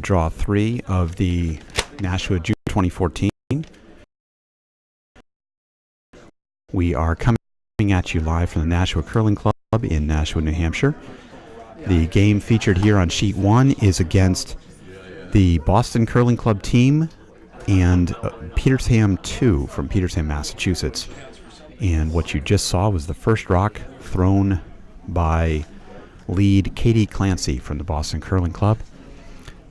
Draw 3 of the Nashua June 2014. We are coming at you live from the Nashua Curling Club in Nashua, New Hampshire. The game featured here on Sheet 1 is against the Boston Curling Club team and Petersham 2 from Petersham, Massachusetts. And what you just saw was the first rock thrown by lead Katie Clancy from the Boston Curling Club.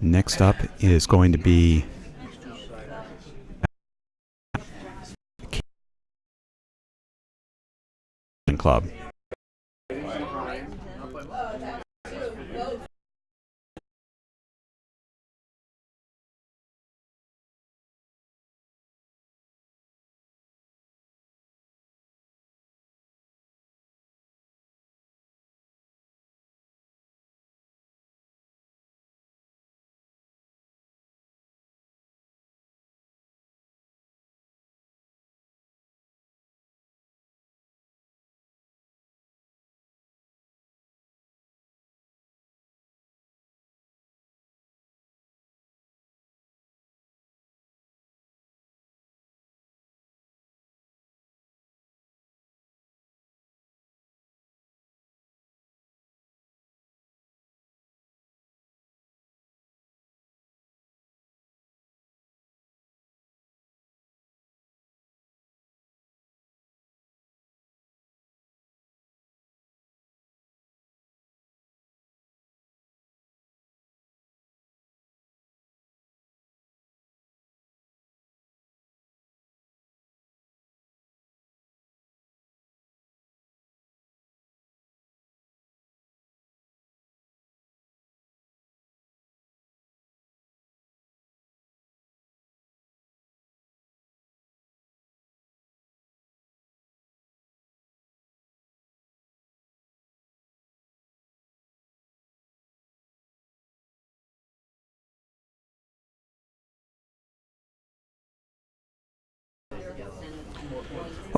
Next up is going to be Club.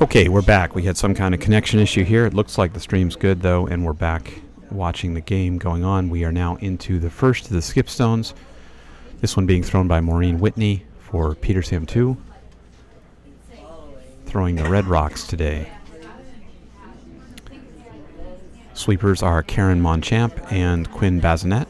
Okay, we're back. We had some kind of connection issue here. It looks like the stream's good, though, and we're back watching the game going on. We are now into the first of the skipstones. This one being thrown by Maureen Whitney for Petersham 2. Throwing the red rocks today. Sweepers are Karen Monchamp and Quinn Bazinet.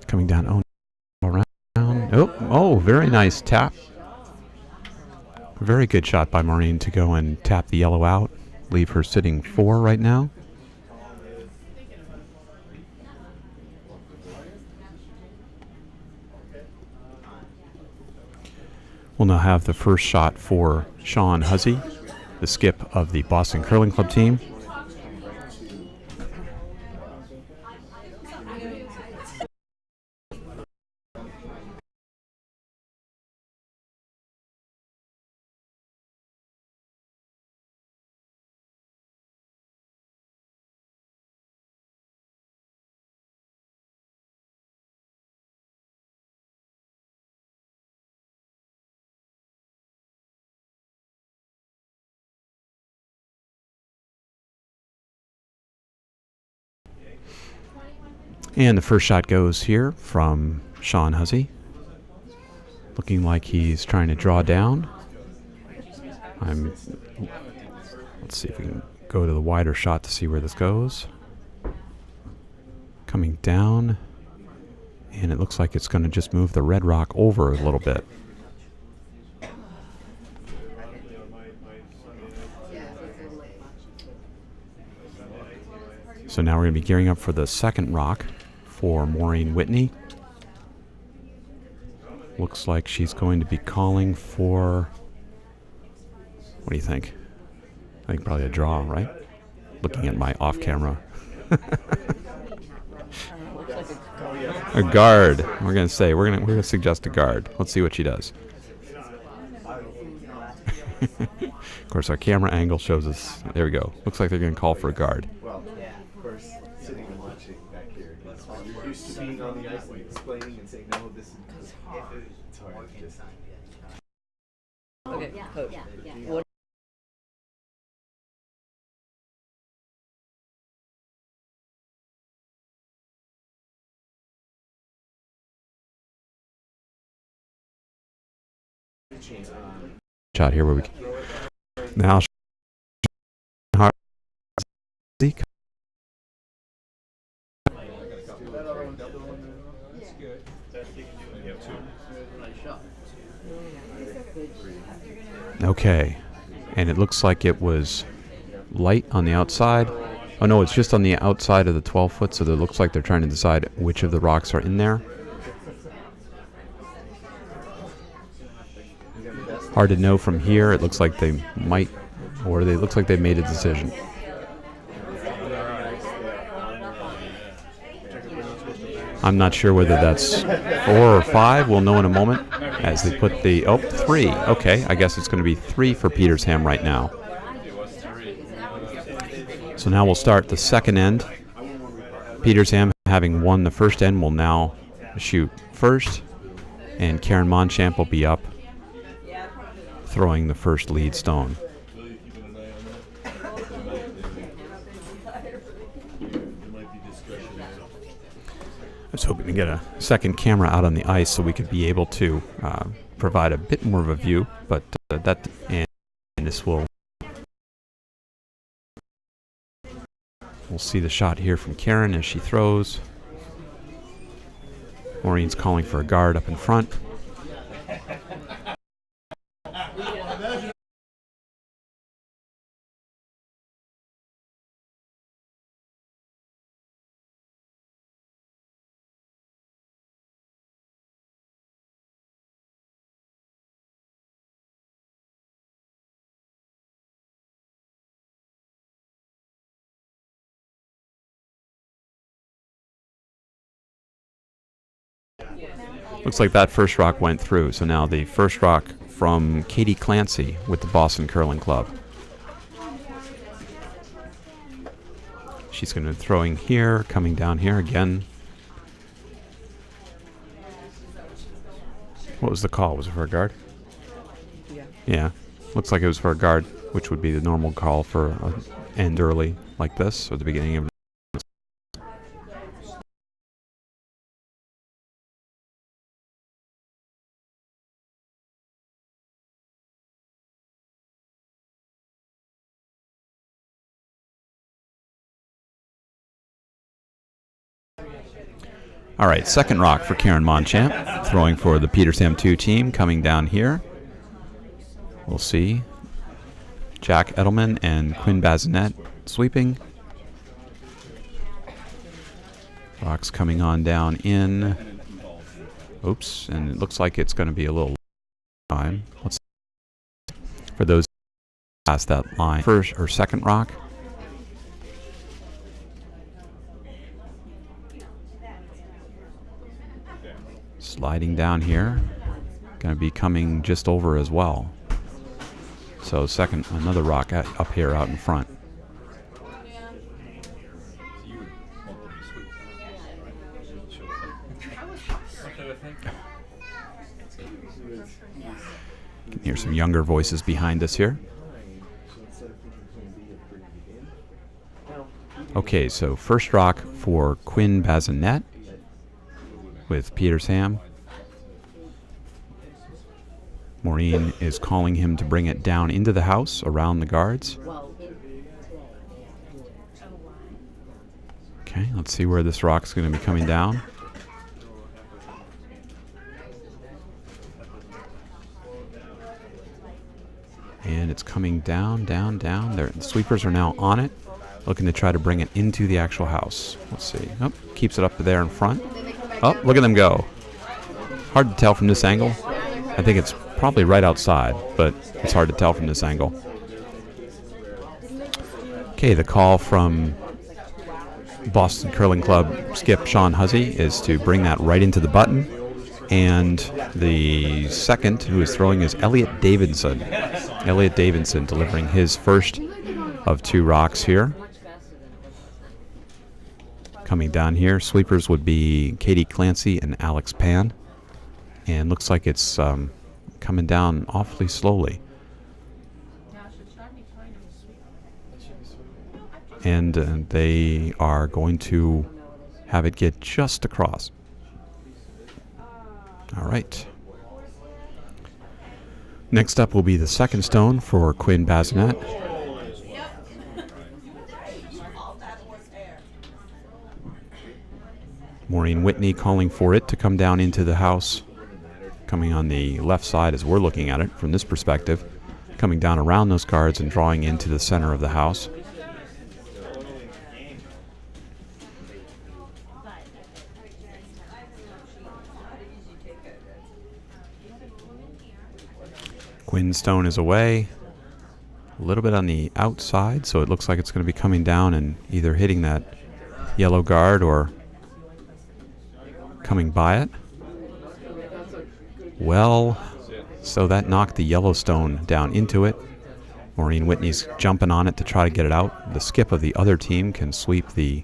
Coming down, around. Oh, very nice tap. Very good shot by Maureen to go and tap the yellow out. Leave her sitting 4 right now. We'll now have the first shot for Sean Hussey, the skip of the Boston Curling Club team. And the first shot goes here from Sean Hussey. Looking like he's trying to draw down. Let's see if we can go to the wider shot to see where this goes. Coming down. And it looks like it's going to just move the red rock over a little bit. So now we're going to be gearing up for the second rock for Maureen Whitney. Looks like she's going to be calling for, what do you think? I think probably a draw, right? Looking at my off-camera. A guard. We're going to say we're going to suggest a guard. Let's see what she does. Of course, our camera angle shows us. There we go. Looks like they're going to call for a guard. Well, yeah, of course, sitting and watching back here. You're used to being on the ice and explaining and saying, no, this is hard. It's hard. What Shot here where we can. Now, okay, and it looks like it was light on the outside. Oh no, it's just on the outside of the 12 foot, so it looks like they're trying to decide which of the rocks are in there. Hard to know from here. It looks like they might, or they looks like they made a decision. I'm not sure whether that's 4 or 5. We'll know in a moment as they put the 3. Okay, I guess it's going to be 3 for Petersham right now. So now we'll start the second end. Petersham, having won the first end, will now shoot first, and Karen Monchamp will be up, throwing the first lead stone. I was hoping to get a second camera out on the ice so we could be able to provide a bit more of a view, but and this will. We'll see the shot here from Karen as she throws. Maureen's calling for a guard up in front. Looks like that first rock went through, so now the first rock from Katie Clancy with the Boston Curling Club. She's going to be throwing here, coming down here again. What was the call? Was it for a guard? Yeah. Looks like it was for a guard, which would be the normal call for an end early like this, or the beginning of. All right, second rock for Karen Monchamp, throwing for the Petersham 2 team, coming down here. We'll see. Jack Edelman and Quinn Bazinet sweeping. Rocks coming on down in. Oops, and it looks like it's going to be a little time. Let's for those past that line. First or second rock. Sliding down here, going to be coming just over as well. So another rock up here out in front. Can hear some younger voices behind us here. Okay, so first rock for Quinn Bazinet with Petersham. Maureen is calling him to bring it down into the house around the guards. Okay, let's see where this rock's going to be coming down. And it's coming down, down, down. The sweepers are now on it, looking to try to bring it into the actual house. Let's see. Oh, keeps it up there in front. Oh, look at them go. Hard to tell from this angle. I think it's probably right outside, but it's hard to tell from this angle. Okay, the call from Boston Curling Club skip Sean Huzzy is to bring that right into the button. And the second who is throwing is Elliot Davidson. Elliot Davidson delivering his first of 2 rocks here. Coming down here, sweepers would be Katie Clancy and Alex Pan. And looks like it's coming down awfully slowly. and they are going to have it get just across. All right. Next up will be the second stone for Quinn Bazinet. Maureen Whitney calling for it to come down into the house, coming on the left side as we're looking at it from this perspective, coming down around those cards and drawing into the center of the house. Quinn's stone is away, a little bit on the outside, so it looks like it's going to be coming down and either hitting that yellow guard or coming by it. Well, so that knocked the yellow stone down into it. Maureen Whitney's jumping on it to try to get it out. The skip of the other team can sweep the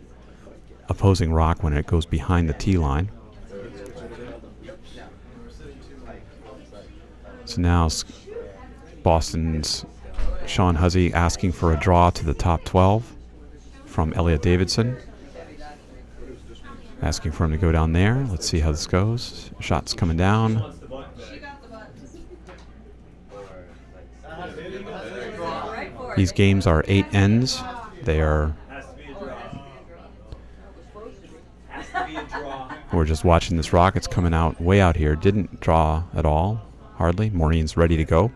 opposing rock when it goes behind the tee line. So now Boston's Sean Huzzy asking for a draw to the top 12 from Elliot Davidson. Asking for him to go down there. Let's see how this goes. Shot's coming down. These games are 8 ends. They are... We're just watching this rock. It's coming out way out here. Didn't draw at all. Hardly. Maureen's ready to go.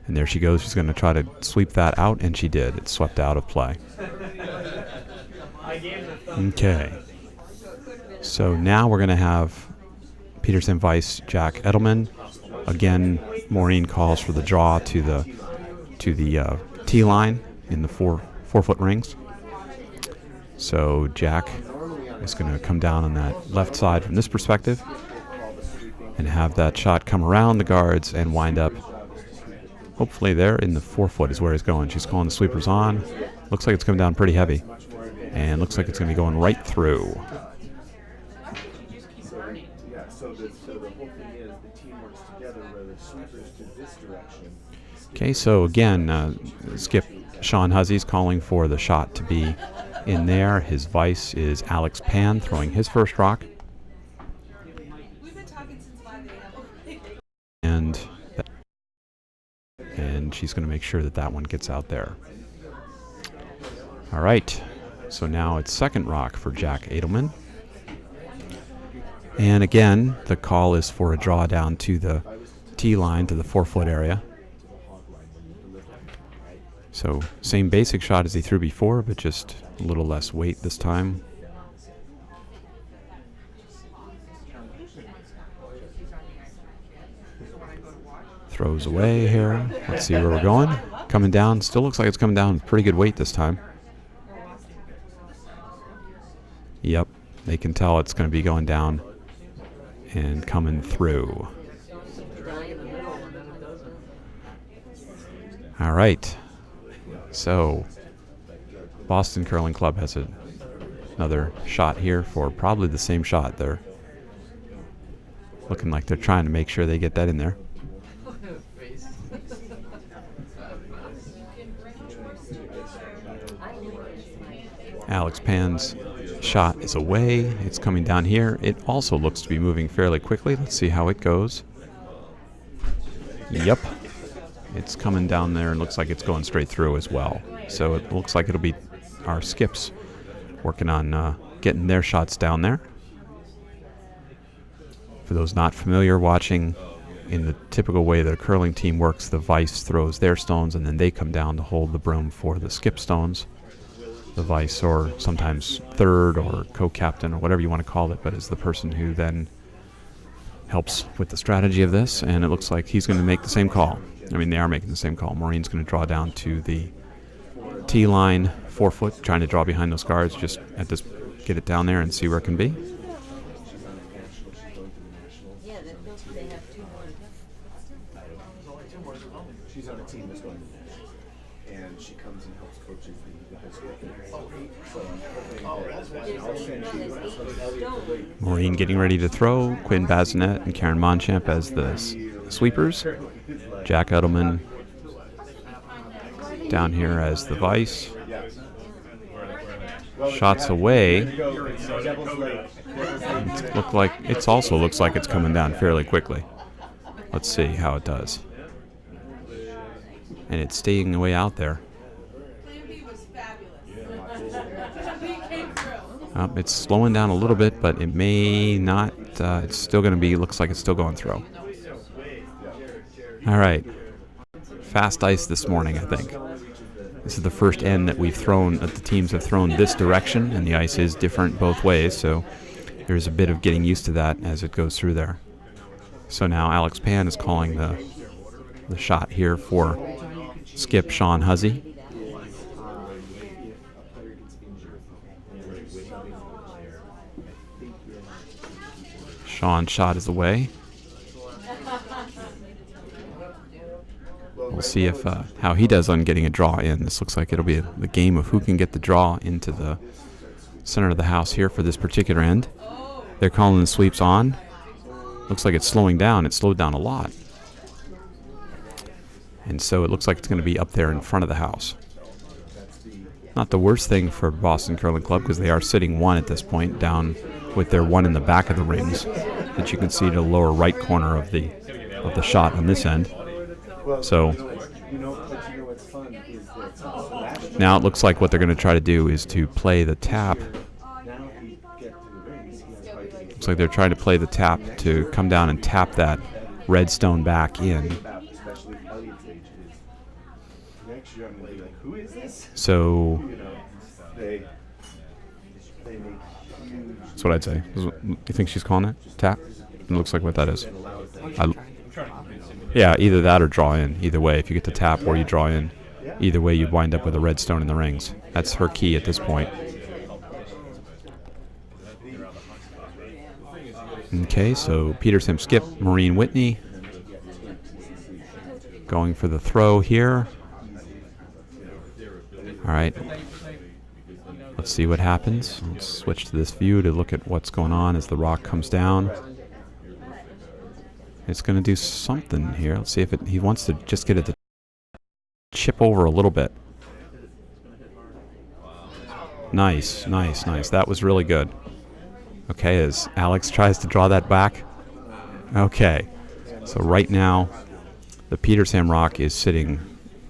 And there she goes. She's going to try to sweep that out, and she did. It swept out of play. Okay. So now we're going to have Petersham Vice Jack Edelman. Again, Maureen calls for the draw to the tee line in the 4-foot rings. So Jack is going to come down on that left side from this perspective and have that shot come around the guards and wind up. Hopefully there in the 4-foot is where he's going. She's calling the sweepers on. Looks like it's coming down pretty heavy. And looks like it's going to be going right through. Okay, so again, skip Sean Huzzy's calling for the shot to be in there. His vice is Alex Pan throwing his first rock. And she's going to make sure that that one gets out there. All right, so now it's second rock for Jack Edelman. And again, the call is for a draw down to the tee line, to the 4-foot area. So same basic shot as he threw before, but just a little less weight this time. Throws away here. Let's see where we're going. Coming down. Still looks like it's coming down with pretty good weight this time. Yep, they can tell it's going to be going down and coming through. All right. So Boston Curling Club has another shot here for probably the same shot. They're looking like they're trying to make sure they get that in there. Alex Pan's shot is away. It's coming down here. It also looks to be moving fairly quickly. Let's see how it goes. Yep. It's coming down there and looks like it's going straight through as well. So it looks like it'll be our skips working on getting their shots down there. For those not familiar, watching in the typical way that a curling team works, the vice throws their stones and then they come down to hold the broom for the skip stones. The vice, or sometimes third or co-captain or whatever you want to call it, but is the person who then helps with the strategy of this, and it looks like he's going to make the same call. I mean, they are making the same call. Maureen's going to draw down to the tee line, 4-foot, trying to draw behind those guards, just at this, get it down there and see where it can be. She's on a team that's going to, and she comes and helps coaches the high school. Maureen getting ready to throw. Quinn Bazinet and Karen Monchamp as the sweepers. Jack Edelman down here as the vice. shots away. Devil's Lake. It also looks like it's coming down fairly quickly. Let's see how it does. And it's staying way out there. It's slowing down a little bit, but it may not. It's still going to be. Looks like it's still going through. All right. Fast ice this morning, I think. This is the first end that we've thrown, that the teams have thrown this direction, and the ice is different both ways, so there's a bit of getting used to that as it goes through there. So now Alex Pan is calling the shot here for skip Sean Huzzy. Sean's shot is away. We'll see if how he does on getting a draw in. This looks like it'll be the game of who can get the draw into the center of the house here for this particular end. They're calling the sweeps on. Looks like it's slowing down. It slowed down a lot. And so it looks like it's going to be up there in front of the house. Not the worst thing for Boston Curling Club, because they are sitting one at this point, down with their one in the back of the rings that you can see to the lower right corner of the shot on this end. So now it looks like what they're going to try to do is to play the tap. Looks like they're trying to play the tap to come down and tap that red stone back in. So that's what I'd say. Do you think she's calling it tap? It looks like what that is. Yeah, either that or draw in. Either way, if you get the tap or you draw in, either way you wind up with a red stone in the rings. That's her key at this point. Okay, so Petersham skip, Maureen Whitney going for the throw here. All right, let's see what happens. Let's switch to this view to look at what's going on as the rock comes down. It's going to do something here. Let's see if he wants to just get it to chip over a little bit. Nice, nice, nice. That was really good. Okay, as Alex tries to draw that back. Okay, so right now the Petersham rock is sitting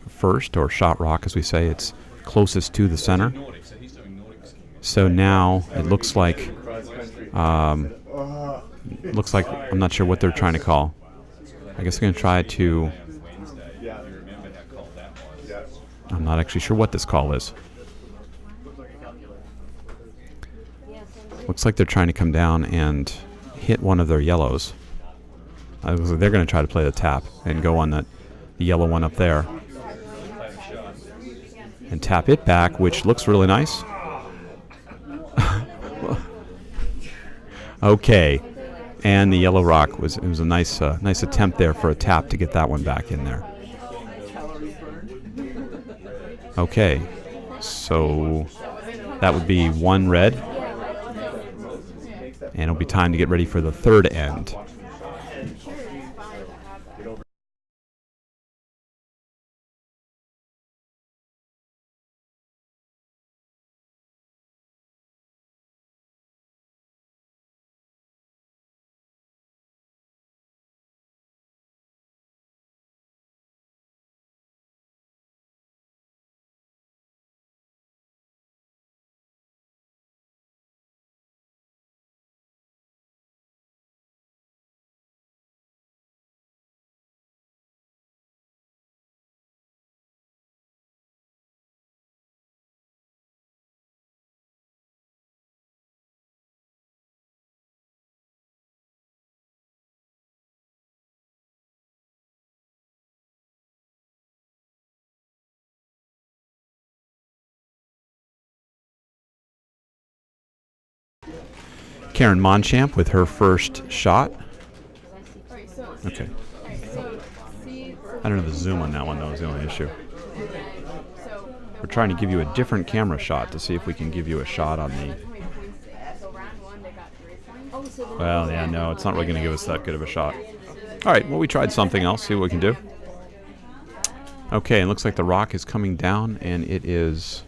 first, or shot rock as we say. It's closest to the center. So now it looks like I'm not sure what they're trying to call. I guess they're going to try to. I'm not actually sure what this call is. Looks like they're trying to come down and hit one of their yellows. They're going to try to play the tap and go on the yellow one up there and tap it back, which looks really nice. Okay. And the yellow rock was a nice attempt there for a tap to get that one back in there. Okay, so that would be one red, and it'll be time to get ready for the third end. Karen Monchamp with her first shot. Okay. I don't know the zoom on that one, though, is the only issue. We're trying to give you a different camera shot to see if we can give you a shot on the... Well, yeah, no, it's not really going to give us that good of a shot. All right, well, we tried something else. See what we can do. Okay, it looks like the rock is coming down, and it is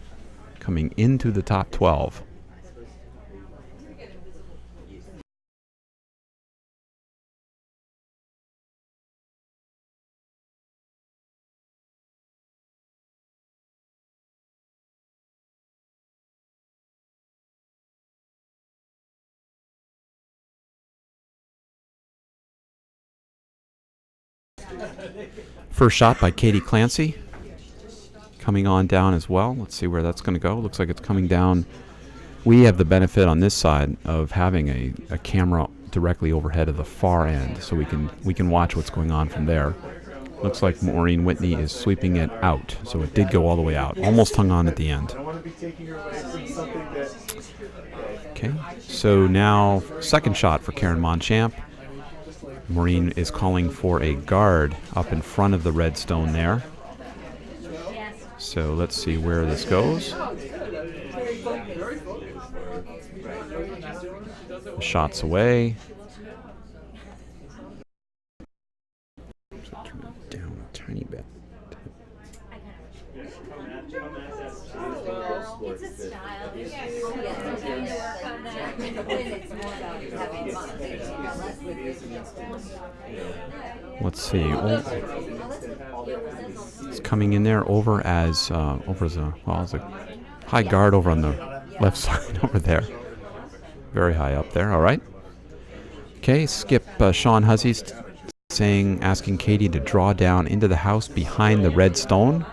coming into the top 12. First shot by Katie Clancy. Coming on down as well. Let's see where that's going to go. Looks like it's coming down. We have the benefit on this side of having a camera directly overhead of the far end, so we can watch what's going on from there. Looks like Maureen Whitney is sweeping it out, so it did go all the way out. Almost hung on at the end. Okay, so now second shot for Karen Monchamp. Maureen is calling for a guard up in front of the red stone there. So let's see where this goes. Shots away. So turn it down a tiny bit. It's a style. Let's see. It's coming in there over as a high guard over on the left side over there. Very high up there. All right. Okay. Skip Sean Hussey's asking Katie to draw down into the house behind the red stone.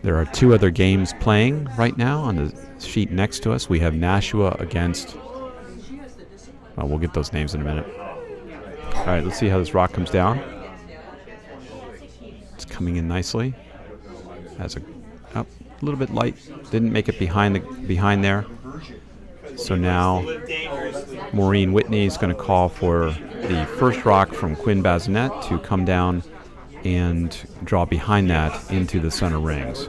There are two other games playing right now on the sheet next to us. We have Nashua against... Well, we'll get those names in a minute. All right, let's see how this rock comes down. It's coming in nicely. Has a little bit light. Didn't make it behind there. So now Maureen Whitney is going to call for the first rock from Quinn Bazinet to come down and draw behind that into the center rings.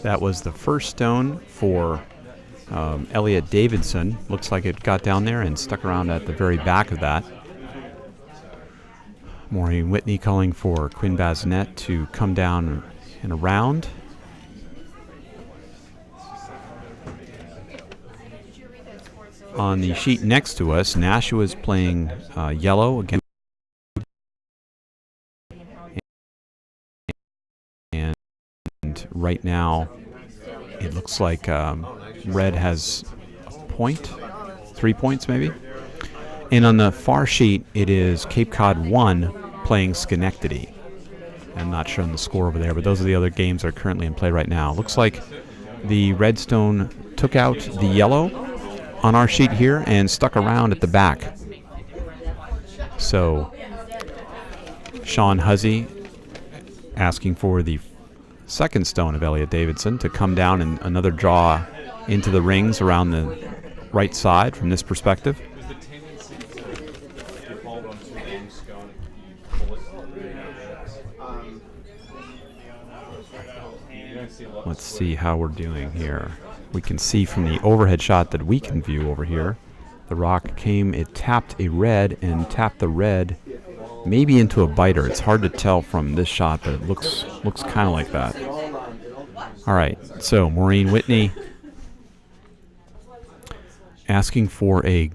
That was the first stone for Elliot Davidson. Looks like it got down there and stuck around at the very back of that. Maureen Whitney calling for Quinn Bazinet to come down and around. On the sheet next to us, Nashua is playing yellow against. And right now, it looks like red has a point, 3 points maybe. And on the far sheet, it is Cape Cod 1 playing Schenectady. I'm not showing the score over there, but those are the other games that are currently in play right now. Looks like the redstone took out the yellow on our sheet here and stuck around at the back. So Sean Huzzy asking for the second stone of Elliot Davidson to come down and another draw into the rings around the right side from this perspective. Let's see how we're doing here. We can see from the overhead shot that we can view over here, the rock came, it tapped a red and tapped the red maybe into a biter. It's hard to tell from this shot, but it looks kind of like that. All right, so Maureen Whitney asking for a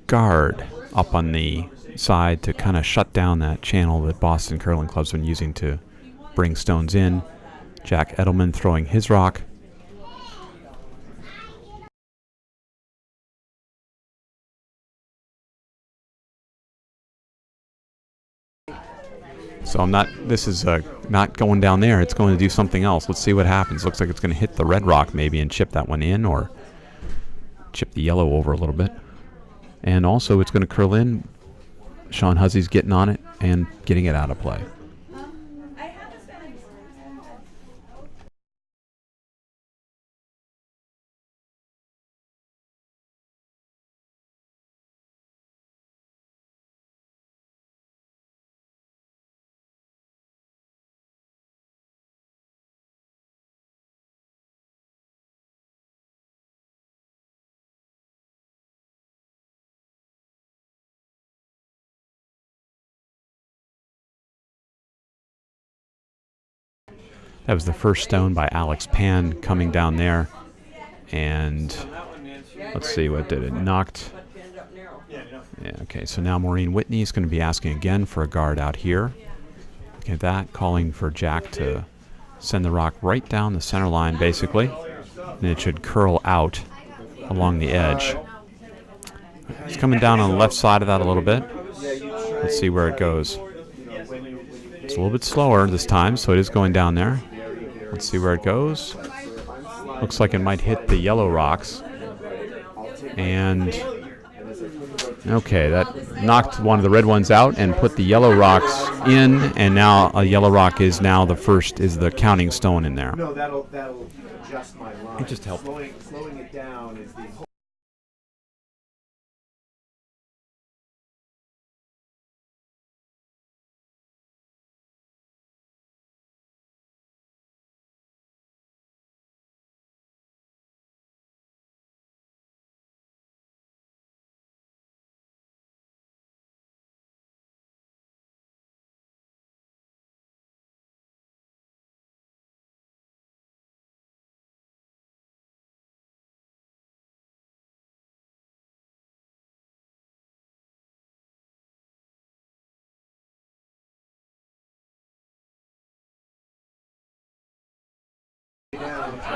guard up on the side to kind of shut down that channel that Boston Curling Club's been using to bring stones in. Jack Edelman throwing his rock. So this is not going down there. It's going to do something else. Let's see what happens. Looks like it's going to hit the red rock maybe and chip that one in, or chip the yellow over a little bit. And also it's going to curl in. Sean Huzzy's getting on it and getting it out of play. That was the first stone by Alex Pan coming down there. And let's see, what did it? Knocked. Yeah, okay, so now Maureen Whitney is going to be asking again for a guard out here. Look at that, calling for Jack to send the rock right down the center line, basically. And it should curl out along the edge. It's coming down on the left side of that a little bit. Let's see where it goes. It's a little bit slower this time, so it is going down there. Let's see where it goes. Looks like it might hit the yellow rocks. And okay, that knocked one of the red ones out and put the yellow rocks in, and now a yellow rock is now the counting stone in there. No, that'll adjust my line. It just helped. Slowing it down is the whole.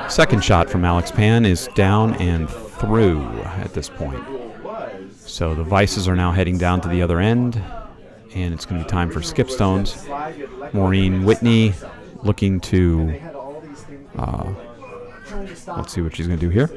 Second shot from Alex Pan is down and through at this point. So the vices are now heading down to the other end, and it's going to be time for skip stones. Maureen Whitney looking to, let's see what she's going to do here.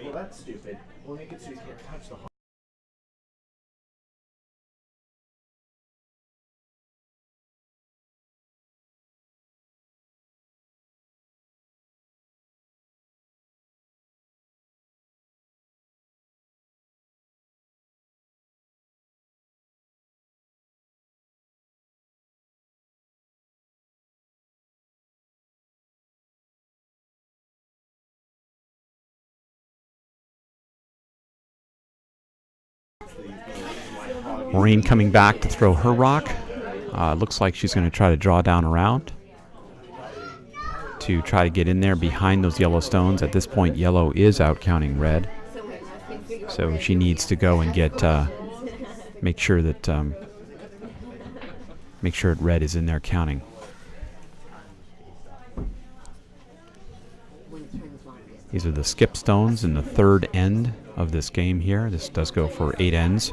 Maureen coming back to throw her rock. Looks like she's going to try to draw down around to try to get in there behind those yellow stones. At this point, yellow is out counting red, so she needs to go and get make sure red is in there counting. These are the skip stones in the third end of this game here. This does go for 8 ends.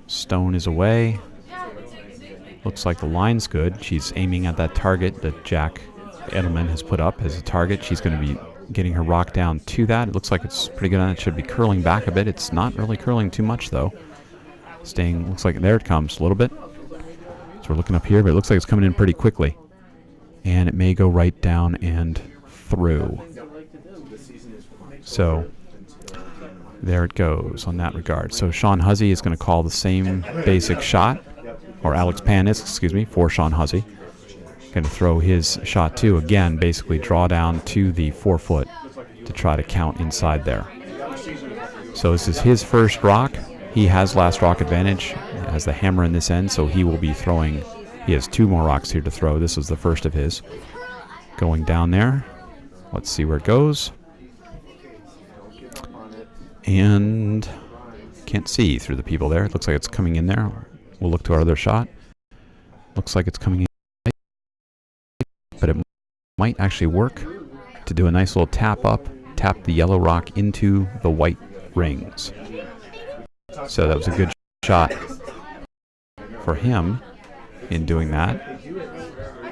Stone is away. Looks like the line's good. She's aiming at that target that Jack Edelman has put up as a target. She's going to be getting her rock down to that. It looks like it's pretty good on it. It should be curling back a bit. It's not really curling too much, though. Staying, looks like, there it comes a little bit. So we're looking up here, but it looks like it's coming in pretty quickly. And it may go right down and through. So there it goes on that regard. So Sean Huzzy is going to call the same basic shot, or Alex Panis, excuse me, for Sean Huzzy. Going to throw his shot too. Again, basically draw down to the 4 foot to try to count inside there. So this is his first rock. He has last rock advantage. He has the hammer in this end, so he will be throwing. He has 2 more rocks here to throw. This is the first of his. Going down there. Let's see where it goes. And can't see through the people there. It looks like it's coming in there. We'll look to our other shot. Looks like it's coming in. But it might actually work to do a nice little tap up. Tap the yellow rock into the white rings. So that was a good shot for him in doing that.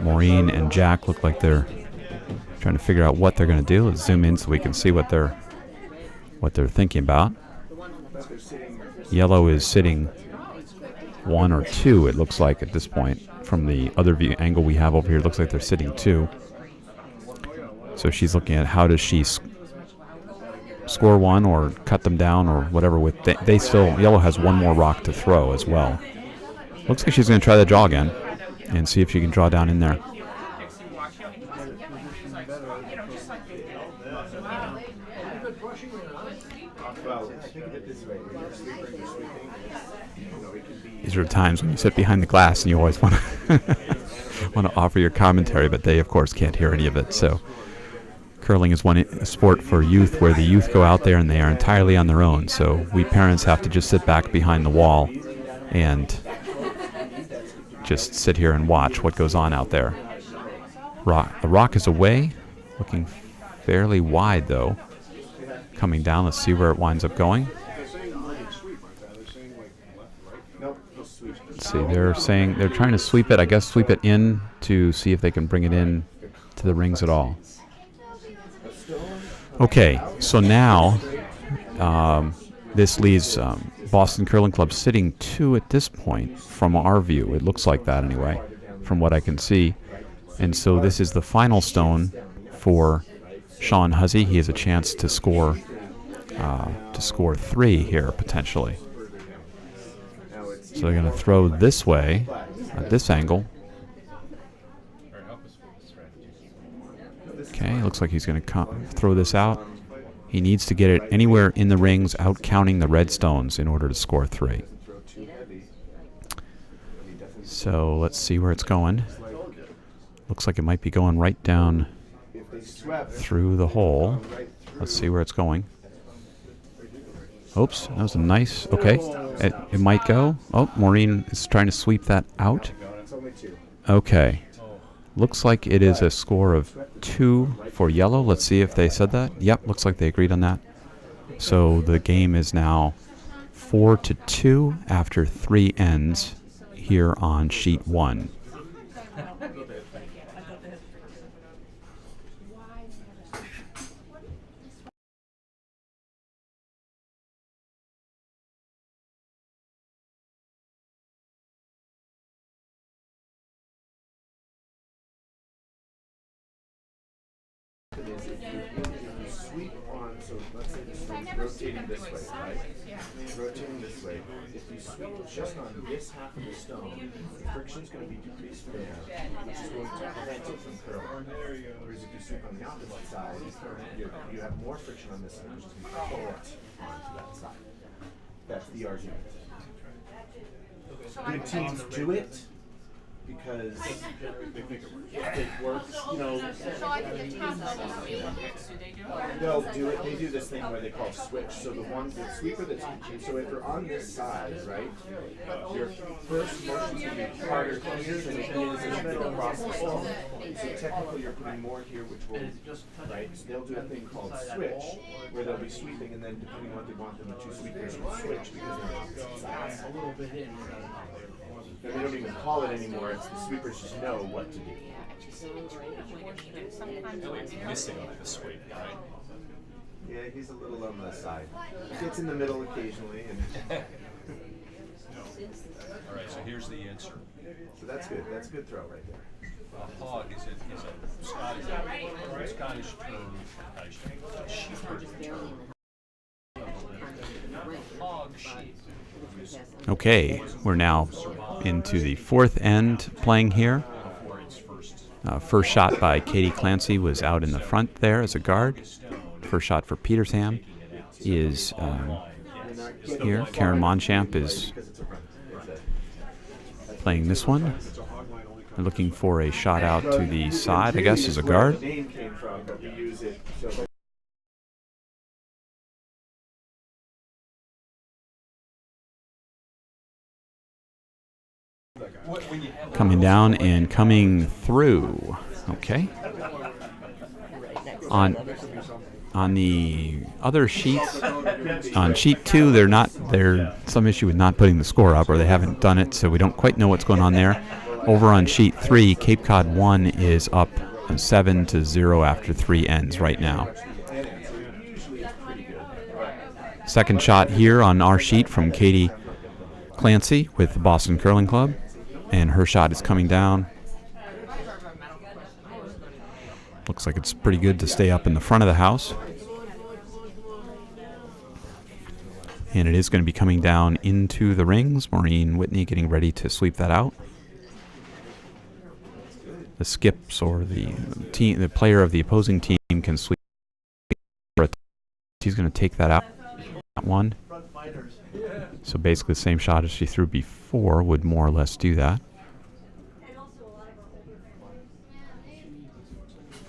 Maureen and Jack look like they're trying to figure out what they're going to do. Let's zoom in so we can see what they're thinking about. Yellow is sitting 1 or 2, it looks like at this point. From the other view angle we have over here, it looks like they're sitting 2. So she's looking at how does she score 1 or cut them down or whatever. With they still, yellow has 1 more rock to throw as well. Looks like she's going to try the draw again and see if she can draw down in there. These are times when you sit behind the glass and you always want to offer your commentary, but they of course can't hear any of it. So curling is one sport for youth where the youth go out there and they are entirely on their own. So we parents have to just sit back behind the wall and just sit here and watch what goes on out there. The rock is away, looking fairly wide though. Coming down, let's see where it winds up going. Let's see, they're trying to sweep it, I guess sweep it in to see if they can bring it in to the rings at all. Okay, so now this leaves Boston Curling Club sitting 2 at this point from our view. It looks like that anyway, from what I can see. And so this is the final stone for Sean Huzzy. He has a chance to score 3 here potentially. So they're going to throw this way at this angle. Okay, looks like he's going to throw this out. He needs to get it anywhere in the rings, out counting the red stones in order to score 3. So let's see where it's going. Looks like it might be going right down through the hole. Let's see where it's going. Oops, that was a nice, okay. It might go. Oh, Maureen is trying to sweep that out. Okay. Looks like it is a score of 2 for yellow. Let's see if they said that. Yep, looks like they agreed on that. So the game is now 4-2 after 3 ends here on sheet 1. Sweep on, so let's say the stone's rotating this way, right? Rotating this way. If you sweep just on this half of the stone, the friction's going to be decreased there, which is going to prevent it from curling. Whereas if you sweep on the opposite side, you have more friction on this side, which is going to pull it onto that side. That's the argument. Good teams do it because it works, you know. They'll do it. They do this thing where they call switch. So the sweeper that's so if you're on this side, right, your first motion's gonna be harder here than it is as you go across the stone. So technically you're putting more here, which will right. So they'll do a thing called switch, where they'll be sweeping, and then depending on what they want them, the 2 sweepers will switch because they're on opposite sides. And they don't even call it anymore. It's the sweepers just know what to do. Missing on the sweep, right? Yeah, he's a little on the side. He gets in the middle occasionally, and All right, so here's the answer. So that's good. That's a good throw right there. A hog is a Scottish term. A sheep term. Hog, sheep. Okay, we're now into the fourth end playing here. First shot by Katie Clancy was out in the front there as a guard. First shot for Petersham is here. Karen Monchamp is playing this one. They're looking for a shot out to the side, I guess, as a guard. Coming down and coming through. Okay. On the other sheets, on sheet 2, there's some issue with not putting the score up, or they haven't done it, so we don't quite know what's going on there. Over on sheet 3, Cape Cod 1 is up 7-0 after 3 ends right now. Second shot here on our sheet from Katie Clancy with the Boston Curling Club, and her shot is coming down. Looks like it's pretty good to stay up in the front of the house. And it is going to be coming down into the rings. Maureen Whitney getting ready to sweep that out. The skips or the player of the opposing team can sweep. She's going to take that out. That one. So basically the same shot as she threw before would more or less do that.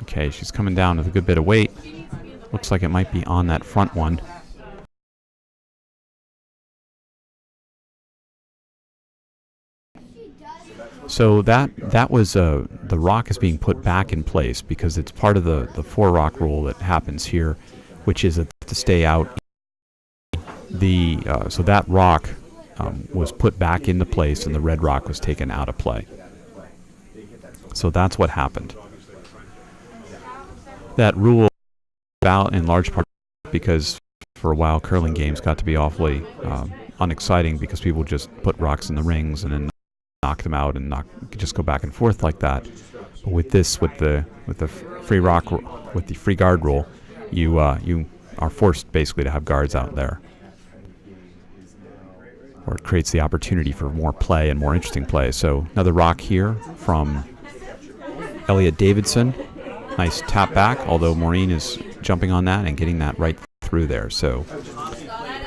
Okay, she's coming down with a good bit of weight. Looks like it might be on that front one. So that was the rock is being put back in place because it's part of the 4-rock rule that happens here, which is to stay out. So that rock was put back into place and the red rock was taken out of play. So that's what happened. That rule about in large part because for a while curling games got to be awfully unexciting because people just put rocks in the rings and then knock them out and just go back and forth like that. But with the free rock with the free guard rule, you are forced basically to have guards out there, or it creates the opportunity for more play and more interesting play. So another rock here from Elliot Davidson. Nice tap back, although Maureen is jumping on that and getting that right through there. So,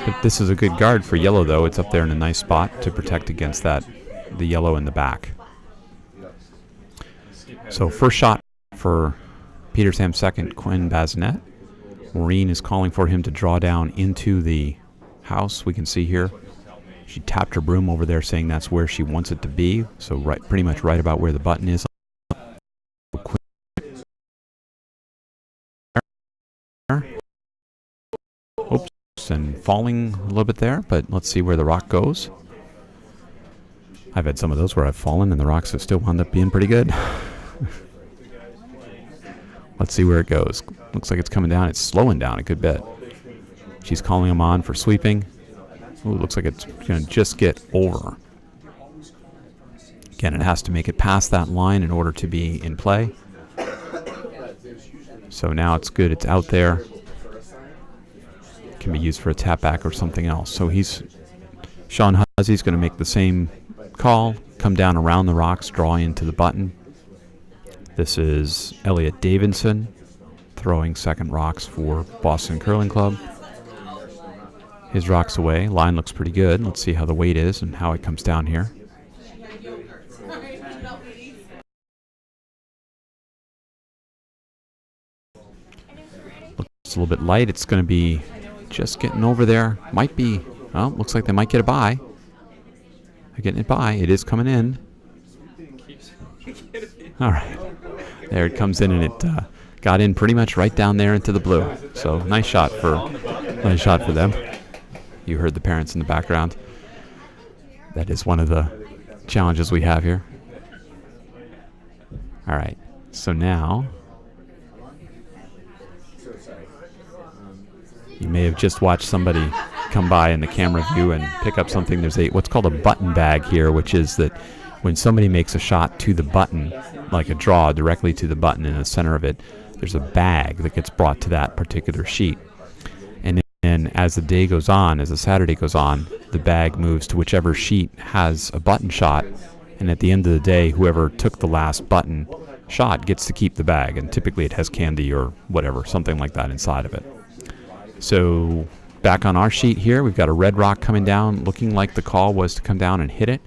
but this is a good guard for yellow, though. It's up there in a nice spot to protect against the yellow in the back. So first shot for Petersham's second, Quinn Bazinet. Maureen is calling for him to draw down into the house. We can see here she tapped her broom over there saying that's where she wants it to be. So pretty much right about where the button is. Oops, and falling a little bit there, but let's see where the rock goes. I've had some of those where I've fallen and the rocks have still wound up being pretty good. Let's see where it goes. Looks like it's coming down. It's slowing down a good bit. She's calling him on for sweeping. Ooh, looks like it's going to just get over. Again, it has to make it past that line in order to be in play. So now it's good. It's out there. It can be used for a tap back or something else. So Sean Huzzy's going to make the same call, come down around the rocks, draw into the button. This is Elliot Davidson throwing second rocks for Boston Curling Club. His rocks away. Line looks pretty good. Let's see how the weight is and how it comes down here. Looks a little bit light. It's going to be just getting over there. Might be, well, looks like they might get a bye. They're getting it by. It is coming in. All right. There it comes in, and it got in pretty much right down there into the blue. So nice shot for them. You heard the parents in the background. That is one of the challenges we have here. All right. So now you may have just watched somebody come by in the camera view and pick up something. There's what's called a button bag here, which is that when somebody makes a shot to the button, like a draw directly to the button in the center of it, there's a bag that gets brought to that particular sheet. And then as the day goes on, as the Saturday goes on, the bag moves to whichever sheet has a button shot. And at the end of the day, whoever took the last button shot gets to keep the bag. And typically it has candy or whatever, something like that inside of it. So back on our sheet here, we've got a red rock coming down, looking like the call was to come down and hit it.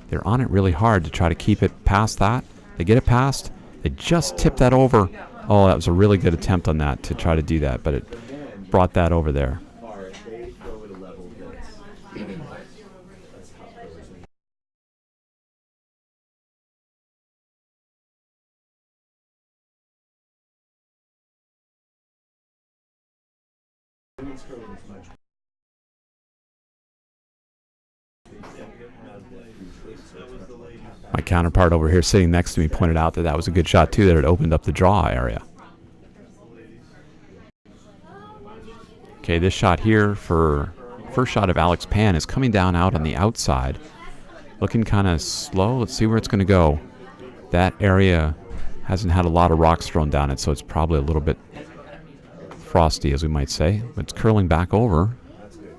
They're on it really hard to try to keep it past that. They get it past. They just tip that over. Oh, that was a really good attempt on that to try to do that, but it brought that over there. My counterpart over here sitting next to me pointed out that was a good shot too, that it opened up the draw area. Okay, this shot here for first shot of Alex Pan is coming down out on the outside. Looking kind of slow. Let's see where it's going to go. That area hasn't had a lot of rocks thrown down it, so it's probably a little bit frosty, as we might say. But it's curling back over.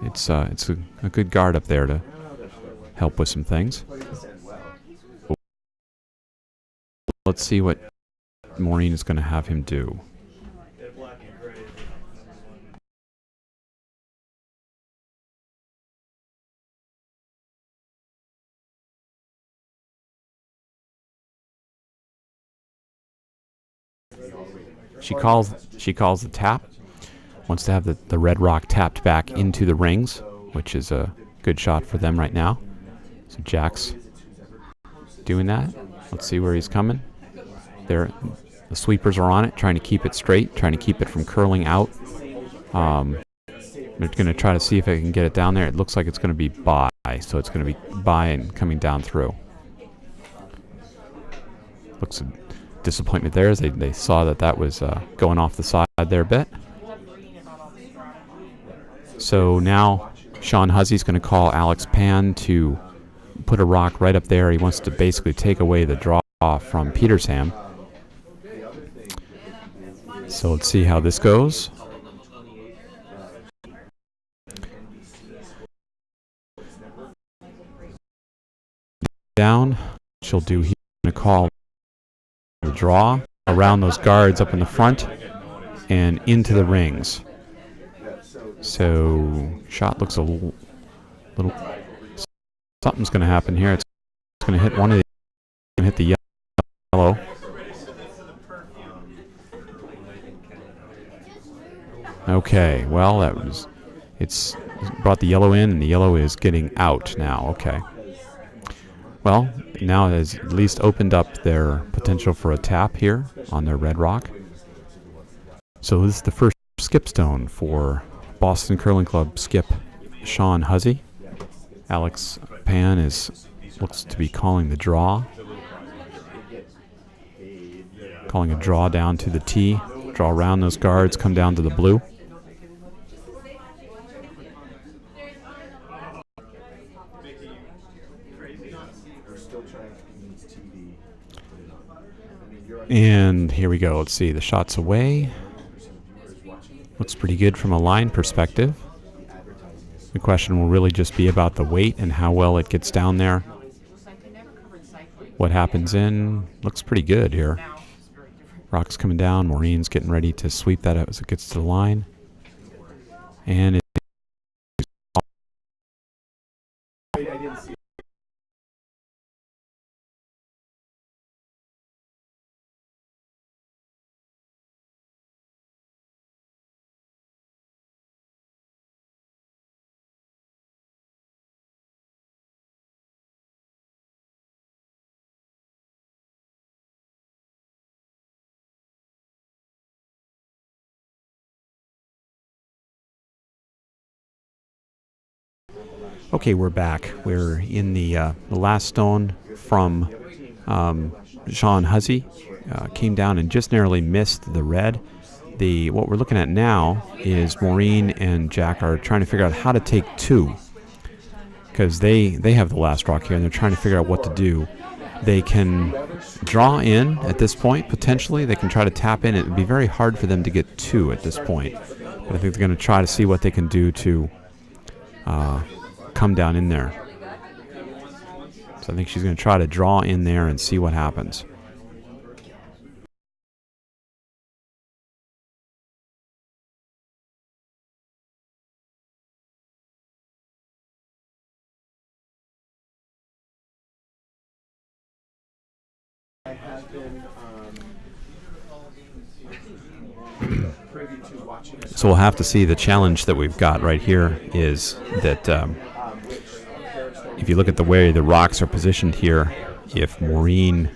It's a good guard up there to help with some things. Let's see what Maureen is going to have him do. She calls the tap. Wants to have the red rock tapped back into the rings, which is a good shot for them right now. So Jack's doing that. Let's see where he's coming. There, the sweepers are on it, trying to keep it straight, trying to keep it from curling out. They're going to try to see if they can get it down there. It looks like it's going to be by, so it's going to be by and coming down through. Looks a disappointment there as they saw that was going off the side there a bit. So now Sean Huzzy's going to call Alex Pan to put a rock right up there. He wants to basically take away the draw from Petersham. So let's see how this goes. Down, she'll do here a call the draw around those guards up in the front and into the rings. So shot looks a little something's going to happen here. It's going to hit one of the hit the yellow. Okay, well it's brought the yellow in, and the yellow is getting out now. Okay. Well, now it has at least opened up their potential for a tap here on their red rock. So this is the first skip stone for Boston Curling Club skip Sean Huzzy. Alex Pan looks to be calling the draw. Calling a draw down to the tee. Draw around those guards, come down to the blue. And here we go. Let's see. The shot's away. Looks pretty good from a line perspective. The question will really just be about the weight and how well it gets down there. What happens in. Looks pretty good here. Rock's coming down. Maureen's getting ready to sweep that out as it gets to the line. And okay, we're back. We're in the last stone from Sean Huzzy. Came down and just narrowly missed the red. what we're looking at now is Maureen and Jack are trying to figure out how to take 2, because they have the last rock here, and they're trying to figure out what to do. They can draw in at this point, potentially. They can try to tap in. It would be very hard for them to get 2 at this point. But I think they're going to try to see what they can do to come down in there. So I think she's going to try to draw in there and see what happens. I have been privy to watching this. So we'll have to see. The challenge that we've got right here is that if you look at the way the rocks are positioned here, if Maureen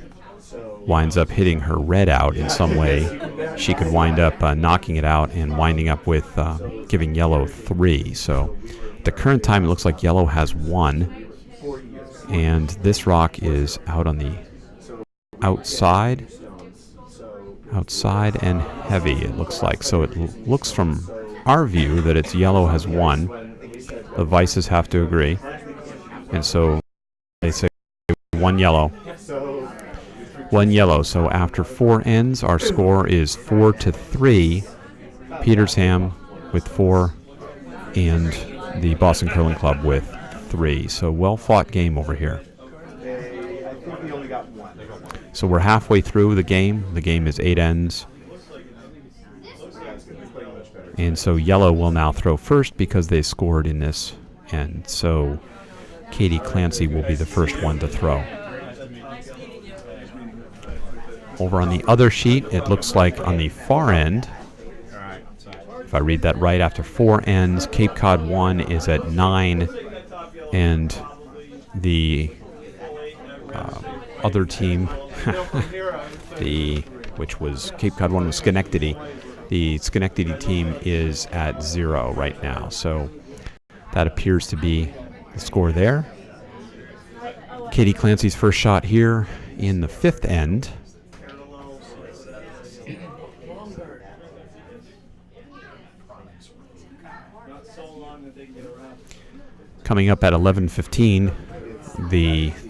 winds up hitting her red out in some way, she could wind up knocking it out and winding up with giving yellow 3. So at the current time, it looks like yellow has 1, and this rock is out on the outside and heavy, it looks like. So it looks from our view that it's yellow has 1. The vices have to agree, and so they say 1 yellow. 1 yellow. So after 4 ends, our score is 4-3. Petersham with 4 and the Boston Curling Club with 3. So well fought game over here. So we're halfway through the game. The game is 8 ends. And so yellow will now throw first because they scored in this. And so Katie Clancy will be the first one to throw. Over on the other sheet, it looks like on the far end, if I read that right, after 4 ends, Cape Cod 1 is at 9, and the other team, which was Cape Cod 1 was Schenectady, the Schenectady team is at 0 right now. So that appears to be the score there. Katie Clancy's first shot here in the 5th end. Coming up at 11:15,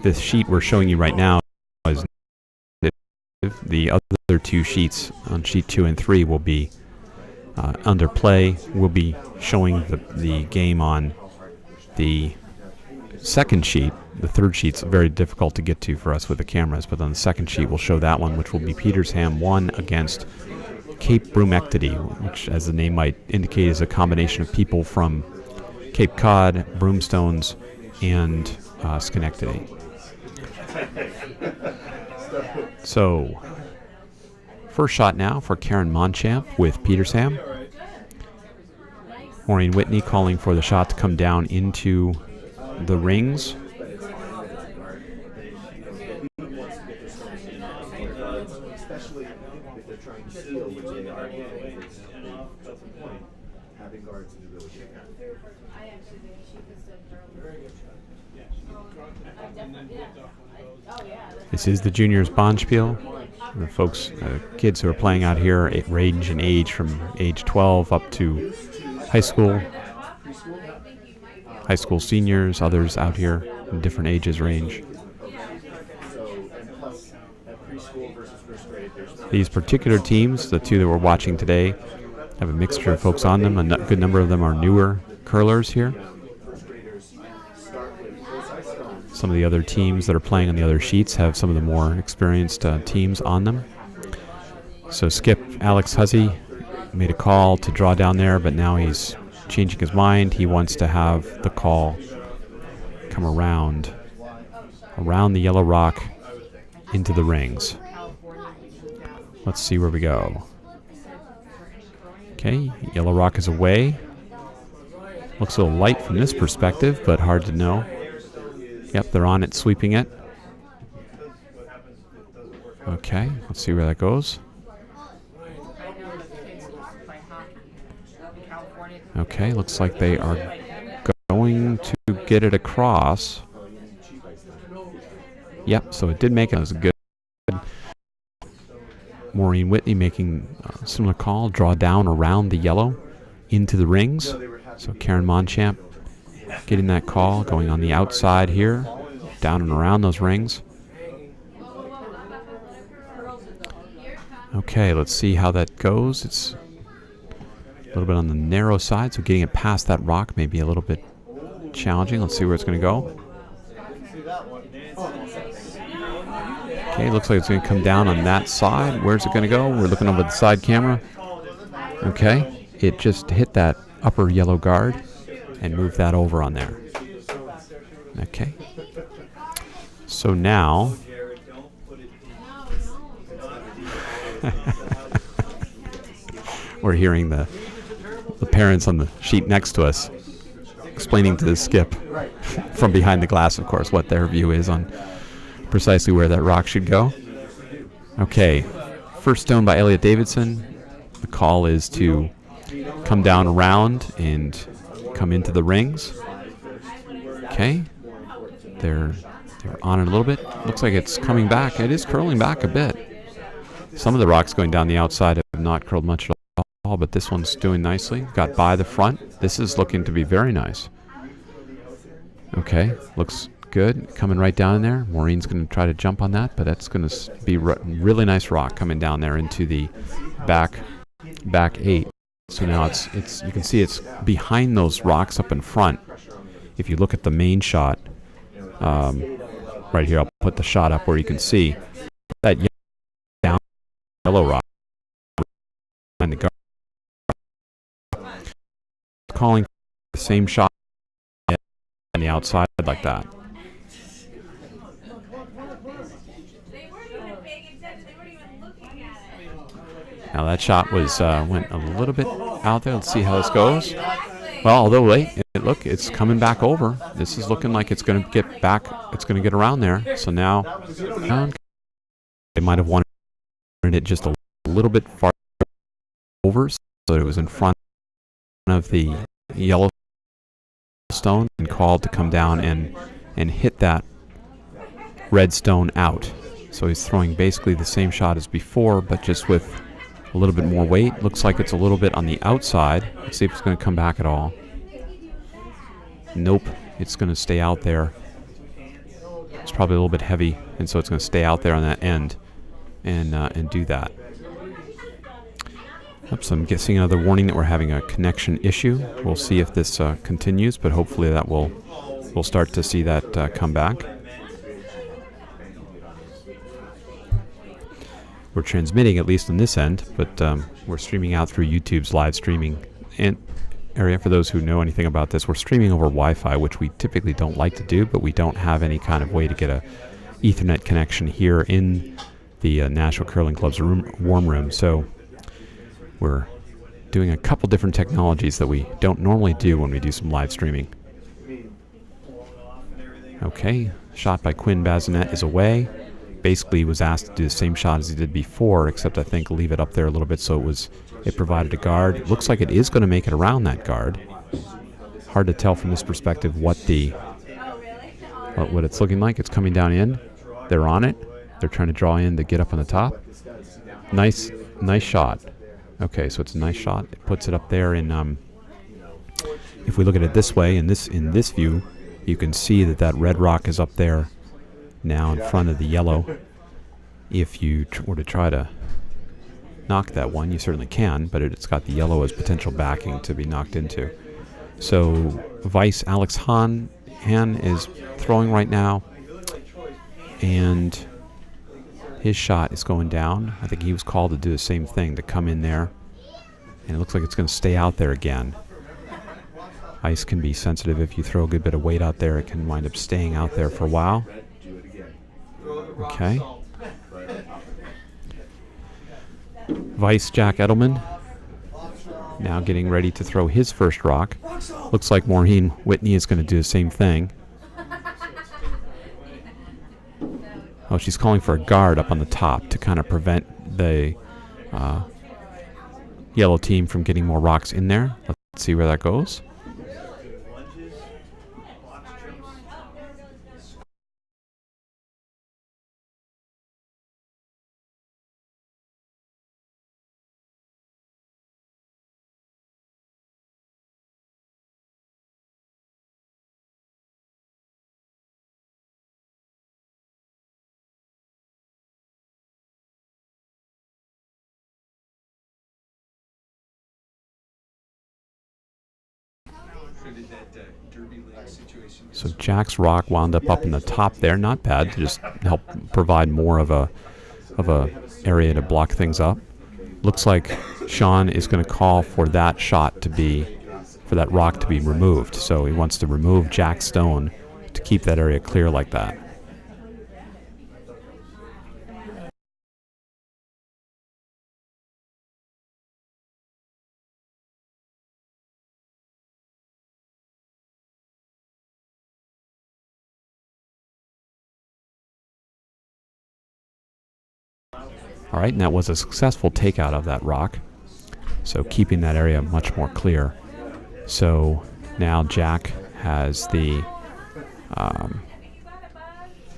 this sheet we're showing you right now is the other 2 sheets on sheet 2 and 3 will be under play. We'll be showing the game on the second sheet. The third sheet's very difficult to get to for us with the cameras, but on the second sheet we'll show that one, which will be Petersham 1 against Cape Brumectady, which, as the name might indicate, is a combination of people from Cape Cod, Broomstones, and Schenectady. So, first shot now for Karen Monchamp with Petersham. Maureen Whitney calling for the shot to come down into the rings. Especially if they're trying to steal, which they are. Having guards is really good. This is the juniors Bonspiel. The folks, kids who are playing out here range in age from age 12 up to high school seniors, others out here in different ages range. These particular teams, the 2 that we're watching today, have a mixture of folks on them. A good number of them are newer curlers here. Some of the other teams that are playing on the other sheets have some of the more experienced teams on them. So skip Alex Hussey made a call to draw down there, but now he's changing his mind. He wants to have the call come around the yellow rock into the rings. Let's see where we go. Okay, yellow rock is away. Looks a little light from this perspective, but hard to know. Yep, they're on it, sweeping it. Okay, let's see where that goes. Okay, looks like they are going to get it across. Yep, so it did make it. It was good. Maureen Whitney making a similar call, draw down around the yellow into the rings. So Karen Monchamp getting that call, going on the outside here, down and around those rings. Okay, let's see how that goes. It's a little bit on the narrow side, so getting it past that rock may be a little bit challenging. Let's see where it's going to go. Okay, looks like it's going to come down on that side. Where's it going to go? We're looking over the side camera. Okay, it just hit that upper yellow guard and moved that over on there. Okay. So now we're hearing the parents on the sheet next to us explaining to the skip from behind the glass, of course, what their view is on precisely where that rock should go. Okay, first stone by Elliot Davidson. The call is to come down around and come into the rings. Okay, they're on it a little bit. Looks like it's coming back. It is curling back a bit. Some of the rocks going down the outside have not curled much at all, but this one's doing nicely. Got by the front. This is looking to be very nice. Okay, looks good. Coming right down in there. Maureen's going to try to jump on that, but that's going to be really nice rock coming down there into the back 8. So now it's you can see it's behind those rocks up in front. If you look at the main shot, right here, I'll put the shot up where you can see that yellow rock behind the guard. Calling the same shot on the outside like that. Now that shot was went a little bit out there. Let's see how this goes. Well, although wait, look, it's coming back over. This is looking like it's going to get back. It's going to get around there. So now they might have wanted it just a little bit far over, so it was in front of the yellow stone and called to come down and hit that red stone out. So he's throwing basically the same shot as before, but just with a little bit more weight. Looks like it's a little bit on the outside. Let's see if it's going to come back at all. Nope, it's going to stay out there. It's probably a little bit heavy, and so it's going to stay out there on that end and do that. Oops, I'm guessing another warning that we're having a connection issue. We'll see if this continues, but hopefully that we'll start to see that come back. We're transmitting at least on this end, but we're streaming out through YouTube's live streaming area. For those who know anything about this, we're streaming over Wi-Fi, which we typically don't like to do, but we don't have any kind of way to get a Ethernet connection here in the Nashua Curling Club's warm room. So we're doing a couple different technologies that we don't normally do when we do some live streaming. Okay, shot by Quinn Bazinet is away. Basically was asked to do the same shot as he did before, except I think leave it up there a little bit so it provided a guard. Looks like it is going to make it around that guard. Hard to tell from this perspective what it's looking like. It's coming down in. They're on it. They're trying to draw in to get up on the top. Nice shot. Okay, so it's a nice shot. It puts it up there in. If we look at it this way, in this view, you can see that red rock is up there now in front of the yellow. If you were to try to knock that one, you certainly can, but it's got the yellow as potential backing to be knocked into. So Vice Alex Han is throwing right now, and his shot is going down. I think he was called to do the same thing, to come in there, and it looks like it's going to stay out there again. Ice can be sensitive. If you throw a good bit of weight out there, it can wind up staying out there for a while. Okay. Vice Jack Edelman now getting ready to throw his first rock. Looks like Maureen Whitney is going to do the same thing. Oh, she's calling for a guard up on the top to kind of prevent the yellow team from getting more rocks in there. Let's see where that goes. derby league situation. So Jack's rock wound up in the top there. Not bad to just help provide more of a area to block things up. Looks like Sean is going to call for that shot to be, for that rock to be removed. So he wants to remove Jack's stone to keep that area clear like that. All right, and that was a successful takeout of that rock. So keeping that area much more clear. So now Jack has the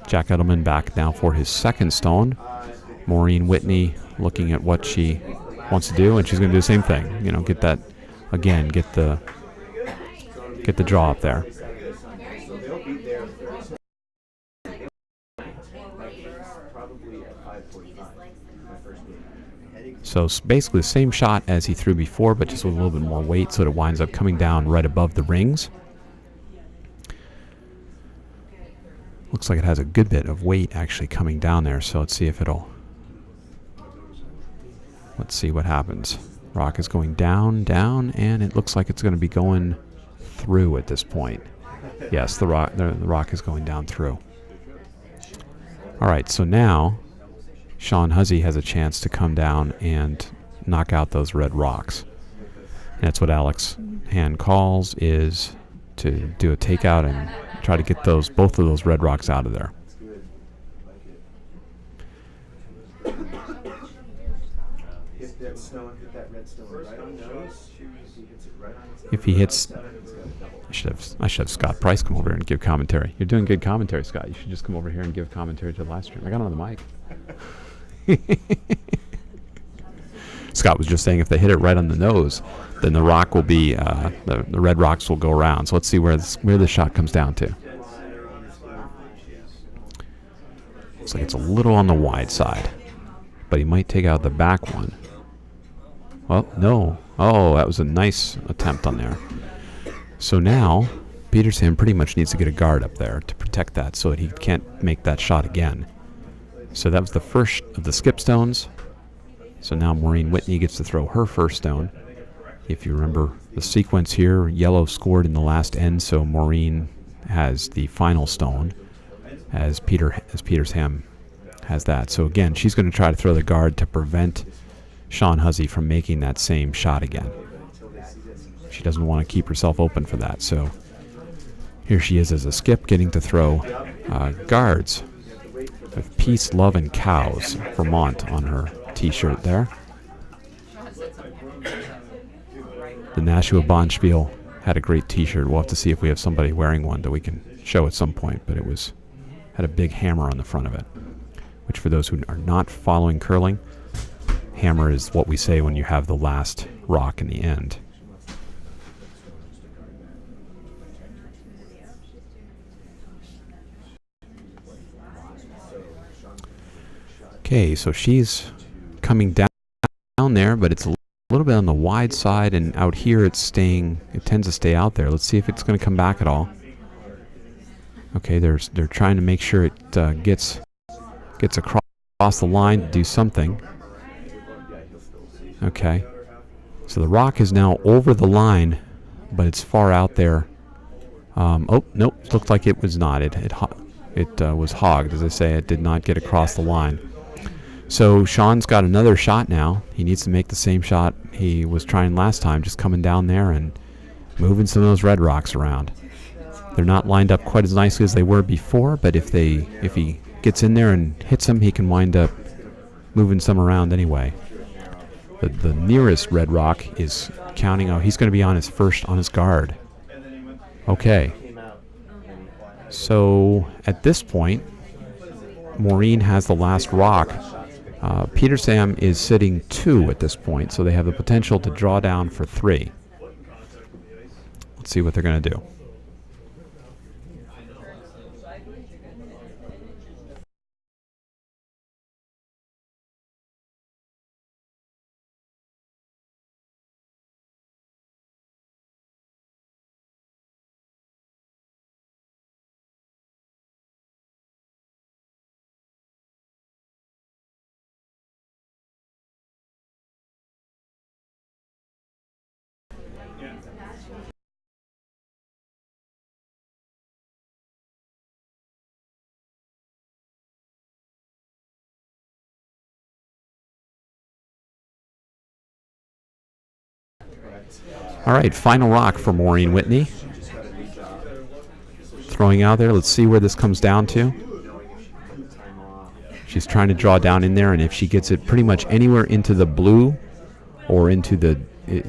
Jack Edelman back now for his second stone. Maureen Whitney looking at what she wants to do, and she's going to do the same thing. You know, get that again, get the draw up there. So they'll be there probably at 5:45. My first game. So basically the same shot as he threw before, but just with a little bit more weight, so it winds up coming down right above the rings. Looks like it has a good bit of weight actually coming down there, so let's see if let's see what happens. Rock is going down, down, and it looks like it's going to be going through at this point. Yes, the rock is going down through. All right, so now Sean Huzzy has a chance to come down and knock out those red rocks. And that's what Alex Hand calls, is to do a takeout and try to get both of those red rocks out of there. Hit that stone, hit that red stone right on the nose. He hits it right on his nose. If he hits, I should have Scott Price come over here and give commentary. You're doing good commentary, Scott. You should just come over here and give commentary to the live stream. I got on the mic. Scott was just saying if they hit it right on the nose, then the rock will be the red rocks will go around. So let's see where the shot comes down to. Looks like it's a little on the wide side, but he might take out the back one. Well, no. Oh, that was a nice attempt on there. So now Petersham pretty much needs to get a guard up there to protect that so that he can't make that shot again. So that was the first of the skip stones. So now Maureen Whitney gets to throw her first stone. If you remember the sequence here, yellow scored in the last end, so Maureen has the final stone as Petersham has that. So again, she's going to try to throw the guard to prevent Sean Huzzy from making that same shot again. She doesn't want to keep herself open for that. So here she is as a skip, getting to throw guards with Peace, Love, and Cows, Vermont, on her t-shirt there. The Nashua Bonspiel had a great t-shirt. We'll have to see if we have somebody wearing one that we can show at some point, but it had a big hammer on the front of it, which for those who are not following curling, hammer is what we say when you have the last rock in the end. Okay, so she's coming down there, but it's a little bit on the wide side, and out here it tends to stay out there. Let's see if it's going to come back at all. Okay, they're trying to make sure it gets across the line to do something. Okay, so the rock is now over the line, but it's far out there. Oh, nope, looked like it was not. It was hogged, as I say. It did not get across the line. So Sean's got another shot now. He needs to make the same shot he was trying last time, just coming down there and moving some of those red rocks around. They're not lined up quite as nicely as they were before, but if he gets in there and hits them, he can wind up moving some around anyway. The nearest red rock is counting. Oh, he's going to be on his guard. Okay. So at this point, Maureen has the last rock. Petersham is sitting 2 at this point, so they have the potential to draw down for 3. Let's see what they're going to do. All right, final rock for Maureen Whitney. Throwing out there. Let's see where this comes down to. She's trying to draw down in there, and if she gets it pretty much anywhere into the blue or into the...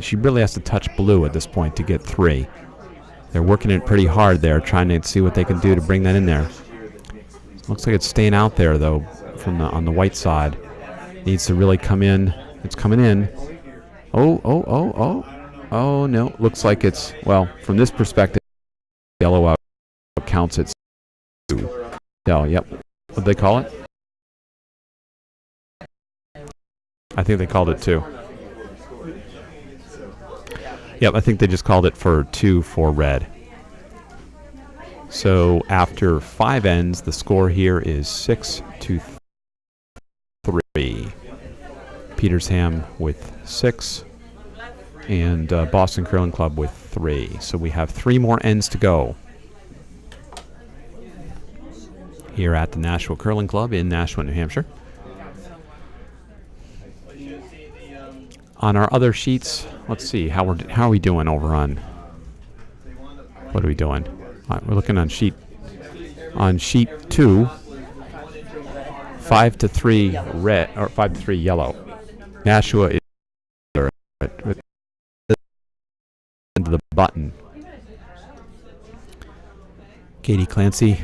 she really has to touch blue at this point to get 3. They're working it pretty hard there, trying to see what they can do to bring that in there. Looks like it's staying out there, though, from on the white side. Needs to really come in. It's coming in. Oh, no. Looks like it's... well, from this perspective, yellow out counts it. Oh, yep. What'd they call it? I think they called it 2. Yep, I think they just called it for 2 for red. So after 5 ends, the score here is 6-3. Petersham with 6 and Boston Curling Club with 3. So we have 3 more ends to go here at the Nashua Curling Club in Nashua, New Hampshire. On our other sheets, let's see how are we doing over on... what are we doing? We're looking on sheet 2. 5-3 red or 5-3 yellow. Nashua is into the button. Katie Clancy,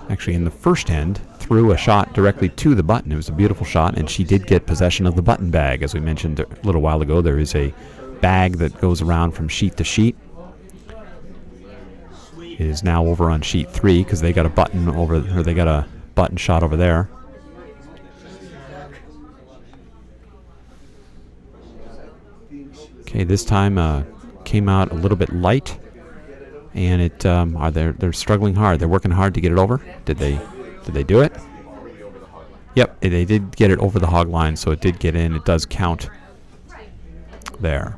actually in the first end, threw a shot directly to the button. It was a beautiful shot, and she did get possession of the button bag. As we mentioned a little while ago, there is a bag that goes around from sheet to sheet. It is now over on sheet 3 because they got a button over, or they got a button shot over there. Okay, this time came out a little bit light, and they're struggling hard. They're working hard to get it over. Did they do it? Yep, they did get it over the hog line, so it did get in. It does count there.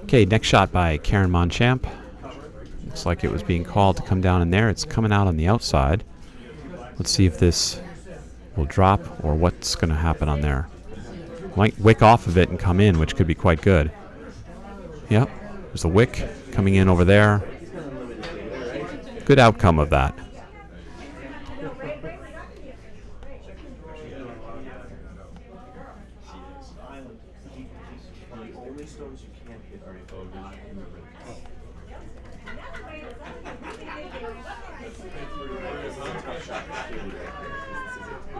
Okay, next shot by Karen Monchamp. Looks like it was being called to come down in there. It's coming out on the outside. Let's see if this will drop or what's going to happen on there. Might wick off of it and come in, which could be quite good. Yep, there's a wick coming in over there. Good outcome of that.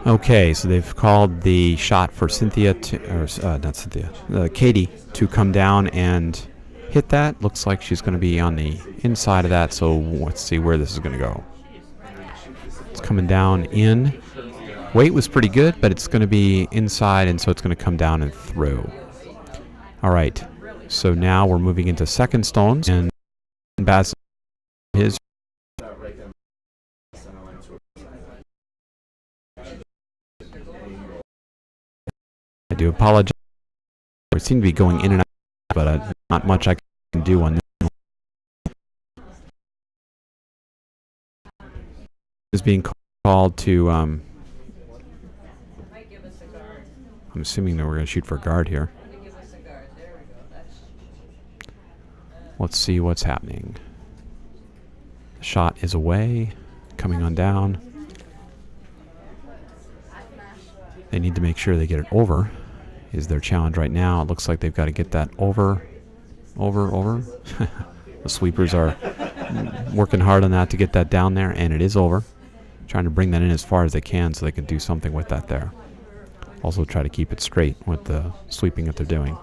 Okay, so they've called the shot for Cynthia, Katie, to come down and hit that. Looks like she's going to be on the inside of that, so let's see where this is going to go. It's coming down in. Weight was pretty good, but it's going to be inside, and so it's going to come down and through. All right, so now we're moving into second stones, and Baz his. I do apologize. We seem to be going in and out, but not much I can do on this. Is being called to. I'm assuming that we're going to shoot for a guard here. Let's see what's happening. The shot is away, coming on down. They need to make sure they get it over, is their challenge right now. It looks like they've got to get that over. The sweepers are working hard on that to get that down there, and it is over. Trying to bring that in as far as they can so they can do something with that there. Also try to keep it straight with the sweeping that they're doing.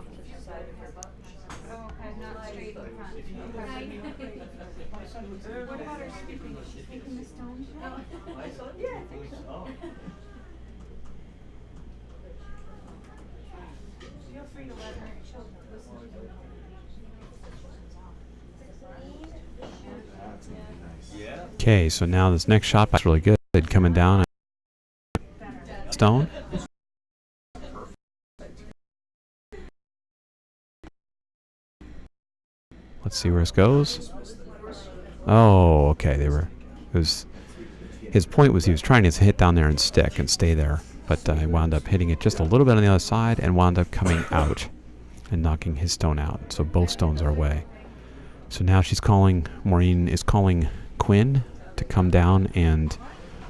Okay, so now this next shot is really good. Coming down stone. Let's see where this goes. Oh, okay. His point was he was trying to hit down there and stick and stay there, but he wound up hitting it just a little bit on the other side and wound up coming out and knocking his stone out. So both stones are away. So now Maureen is calling Quinn to come down and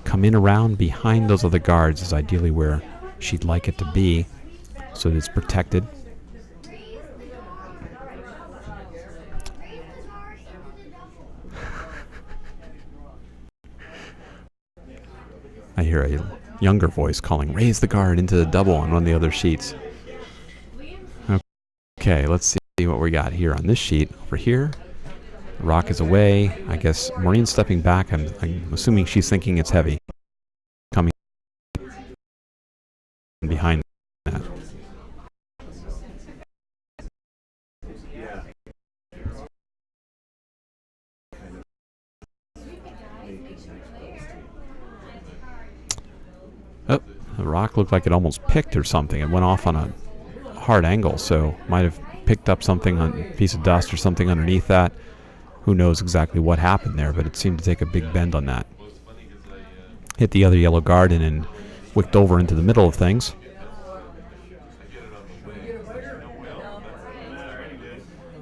come in around behind those other guards is ideally where she'd like it to be so that it's protected. I hear a younger voice calling, raise the guard into the double on one of the other sheets. Okay, let's see what we got here on this sheet. Over here, the rock is away. I guess Maureen's stepping back. I'm assuming she's thinking it's heavy. Coming behind that. Oh, the rock looked like it almost picked or something. It went off on a hard angle, so might have picked up something on a piece of dust or something underneath that. Who knows exactly what happened there, but it seemed to take a big bend on that. Hit the other yellow guard and then wicked over into the middle of things.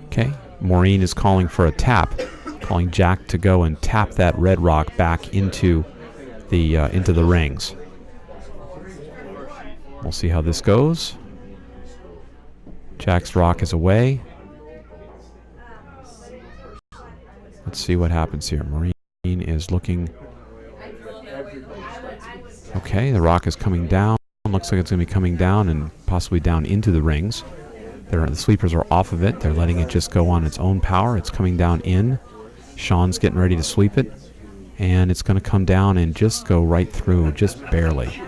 Okay, Maureen is calling for a tap, calling Jack to go and tap that red rock back into the rings. We'll see how this goes. Jack's rock is away. Let's see what happens here. Maureen is looking. Okay, the rock is coming down. Looks like it's going to be coming down and possibly down into the rings. The sweepers are off of it. They're letting it just go on its own power. It's coming down in. Sean's getting ready to sweep it. And it's going to come down and just go right through, just barely.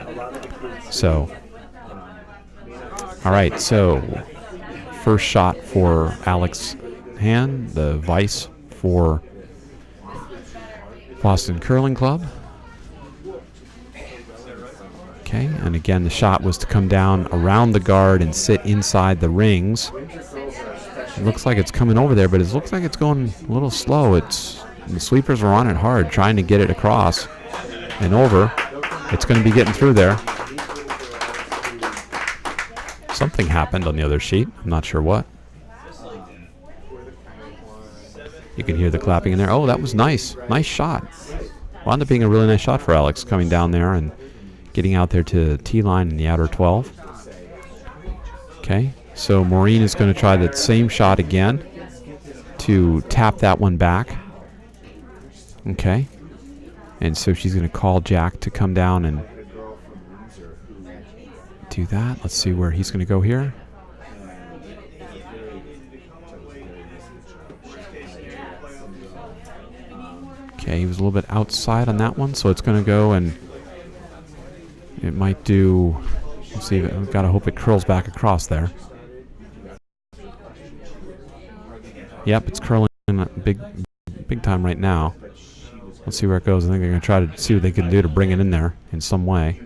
So, all right, so first shot for Alex Han, the vice for Boston Curling Club. Okay, and again, the shot was to come down around the guard and sit inside the rings. It looks like it's coming over there, but it looks like it's going a little slow. The sweepers are on it hard, trying to get it across and over. It's going to be getting through there. Something happened on the other sheet. I'm not sure what. You can hear the clapping in there. Oh, that was nice. Nice shot. Wound up being a really nice shot for Alex, coming down there and getting out there to T-line in the outer 12. Okay, so Maureen is going to try that same shot again to tap that one back. Okay, and so she's going to call Jack to come down and do that. Let's see where he's going to go here. Okay, he was a little bit outside on that one, so it's going to go and it might do. Let's see. I've got to hope it curls back across there. Yep, it's curling big time right now. Let's see where it goes. I think they're going to try to see what they can do to bring it in there in some way.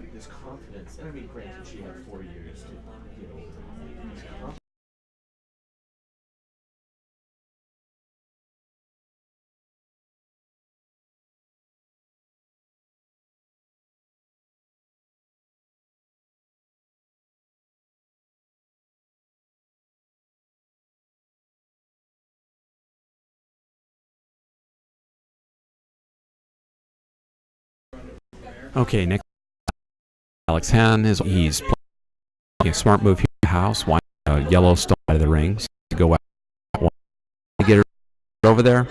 Okay, next, Alex Han he's playing a smart move here in the house. Why yellow stone out of the rings to go out. To get her over there.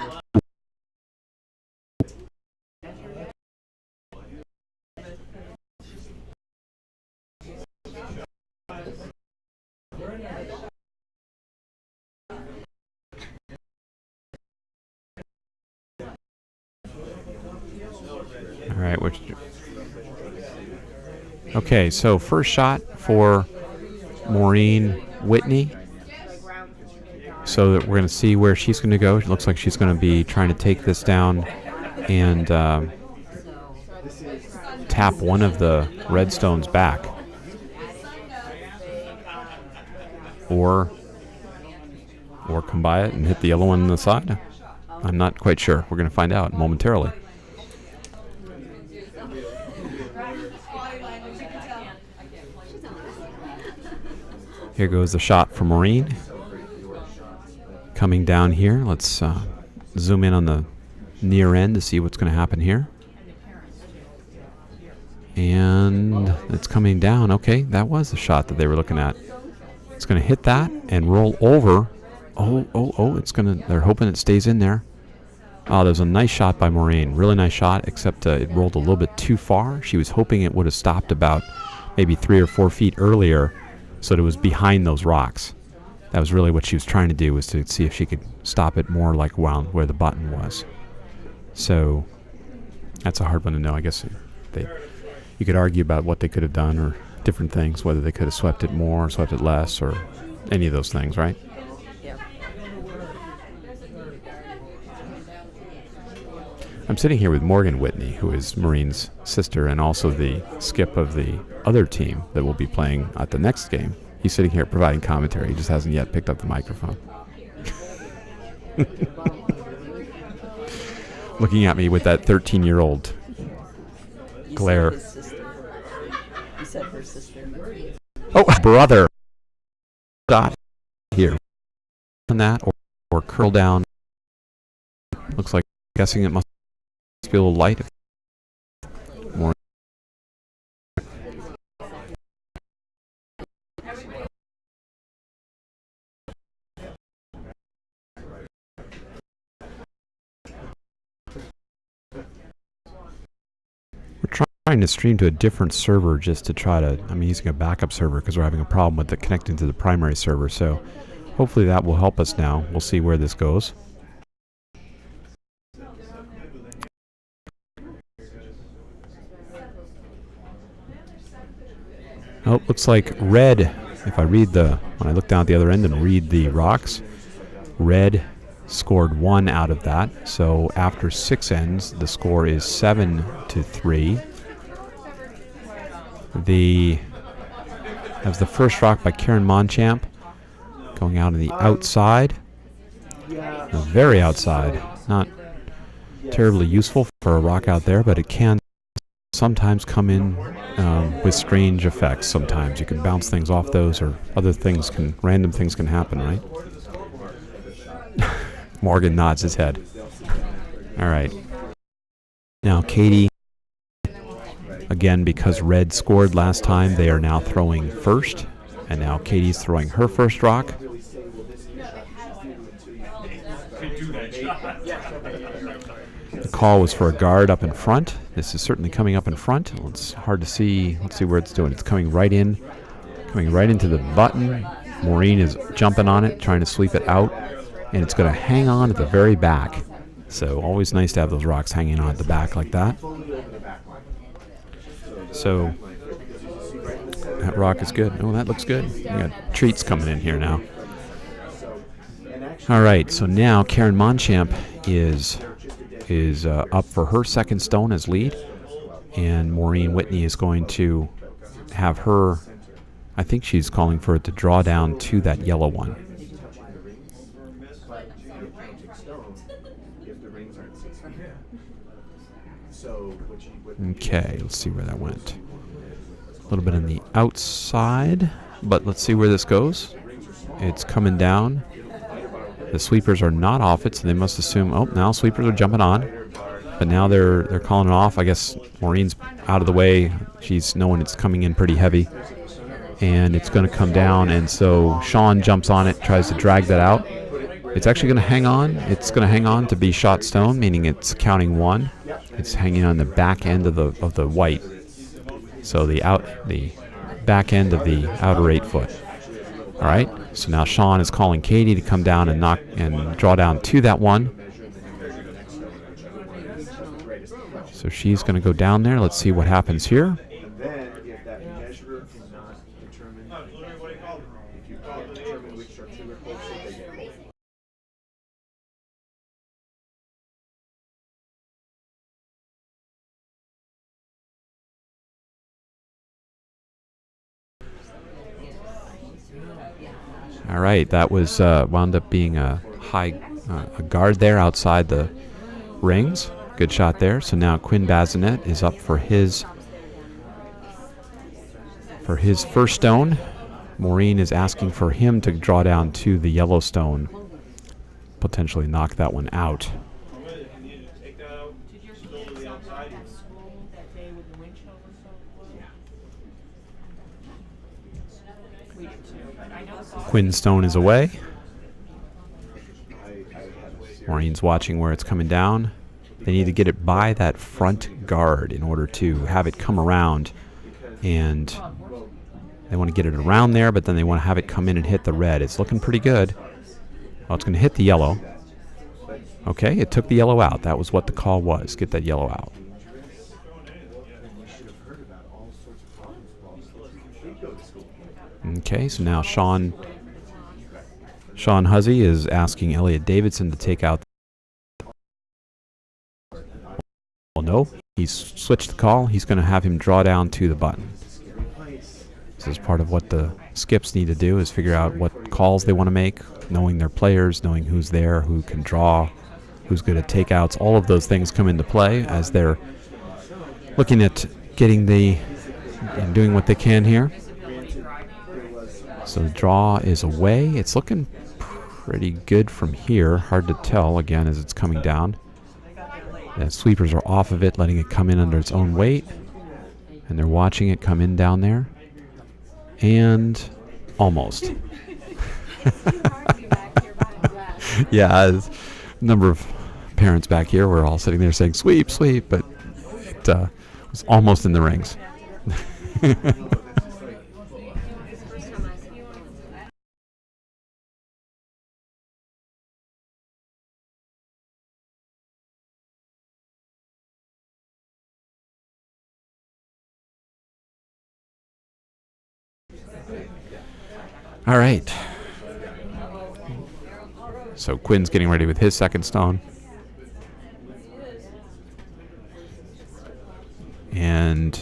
All right, okay, so first shot for Maureen Whitney. So that we're going to see where she's going to go. It looks like she's going to be trying to take this down and tap one of the red stones back. or come by it and hit the yellow one on the side? I'm not quite sure. We're going to find out momentarily. Here goes the shot from Maureen. Coming down here. Let's zoom in on the near end to see what's going to happen here. And it's coming down. Okay, that was the shot that they were looking at. It's going to hit that and roll over. Oh, it's going to, they're hoping it stays in there. Oh, there's a nice shot by Maureen. Really nice shot, except it rolled a little bit too far. She was hoping it would have stopped about maybe 3 or 4 feet earlier so that it was behind those rocks. That was really what she was trying to do, was to see if she could stop it more like around where the button was. So that's a hard one to know. I guess you could argue about what they could have done or different things, whether they could have swept it more, swept it less, or any of those things, right? Yeah. I'm sitting here with Morgan Whitney, who is Maureen's sister and also the skip of the other team that will be playing at the next game. He's sitting here providing commentary. He just hasn't yet picked up the microphone. Looking at me with that 13-year-old glare. You said her sister. Oh, brother. Dot here. On that or curl down. Looks like, guessing it must be a little light. More. We're trying to stream to a different server just to try to, I'm using a backup server because we're having a problem with it connecting to the primary server. So hopefully that will help us now. We'll see where this goes. Oh, looks like red, if I read when I look down at the other end and read the rocks, red scored 1 out of that. So after 6 ends, the score is 7-3. That was the first rock by Karen Monchamp, going out on the outside. The very outside. Not terribly useful for a rock out there, but it can sometimes come in with strange effects. Sometimes you can bounce things off those, or other things random things can happen, right? Morgan nods his head. All right. Now Katie, again, because red scored last time, they are now throwing first, and now Katie's throwing her first rock. The call was for a guard up in front. This is certainly coming up in front. It's hard to see. Let's see where it's doing. It's coming right into the button. Maureen is jumping on it, trying to sweep it out, and it's going to hang on at the very back. So always nice to have those rocks hanging on at the back like that. So that rock is good. Oh, that looks good. We got treats coming in here now. All right, so now Karen Monchamp is up for her second stone as lead, and Maureen Whitney is going to have her, I think she's calling for it to draw down to that yellow one. Okay, let's see where that went. A little bit on the outside, but let's see where this goes. It's coming down. The sweepers are not off it, so they must assume, oh, now sweepers are jumping on. But now they're calling it off. I guess Maureen's out of the way. She's knowing it's coming in pretty heavy. And it's going to come down, and so Sean jumps on it, tries to drag that out. It's actually going to hang on. It's going to hang on to be shot stone, meaning it's counting 1. It's hanging on the back end of the white. So the back end of the outer 8 foot. All right. So now Sean is calling Katie to come down and draw down to that one. So she's going to go down there. Let's see what happens here. All right, that was wound up being a high a guard there outside the rings. Good shot there. So now Quinn Bazinet is up for his first stone. Maureen is asking for him to draw down to the yellow stone, potentially knock that one out. Quinn's stone is away. Maureen's watching where it's coming down. They need to get it by that front guard in order to have it come around, and they want to get it around there, but then they want to have it come in and hit the red. It's looking pretty good. Well, it's going to hit the yellow. Okay, it took the yellow out. That was what the call was. Get that yellow out. Okay, so now Sean Huzzy is asking Elliot Davidson to take out. Well, no, he's switched the call. He's going to have him draw down to the button. This is part of what the skips need to do, is figure out what calls they want to make, knowing their players, knowing who's there, who can draw, who's good at takeouts. All of those things come into play as they're looking at getting and doing what they can here. So the draw is away. It's looking pretty good from here. Hard to tell, again, as it's coming down. The sweepers are off of it, letting it come in under its own weight. And they're watching it come in down there. And almost. Yeah, a number of parents back here were all sitting there saying, sweep, sweep, but it was almost in the rings. All right. So Quinn's getting ready with his second stone. And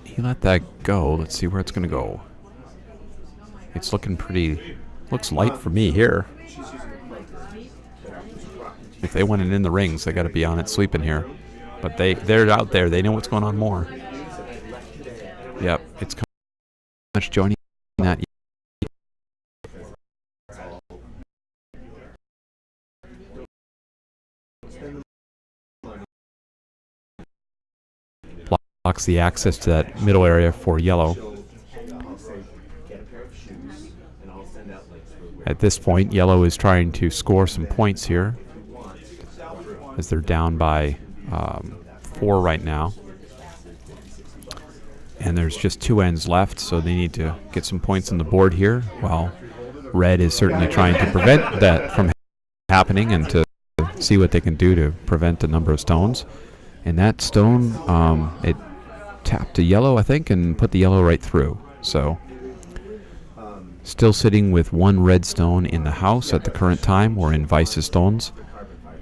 he let that go. Let's see where it's going to go. It's looking looks light for me here. If they want it in the rings, they got to be on it sweeping here. But they're out there. They know what's going on more. Yep, it's much joining that. Blocks the access to that middle area for yellow. At this point, yellow is trying to score some points here, as they're down by 4 right now. And there's just 2 ends left, so they need to get some points on the board here, while red is certainly trying to prevent that from happening and to see what they can do to prevent a number of stones. And that stone, it tapped to yellow, I think, and put the yellow right through. So still sitting with 1 red stone in the house at the current time. We're in Vice's stones.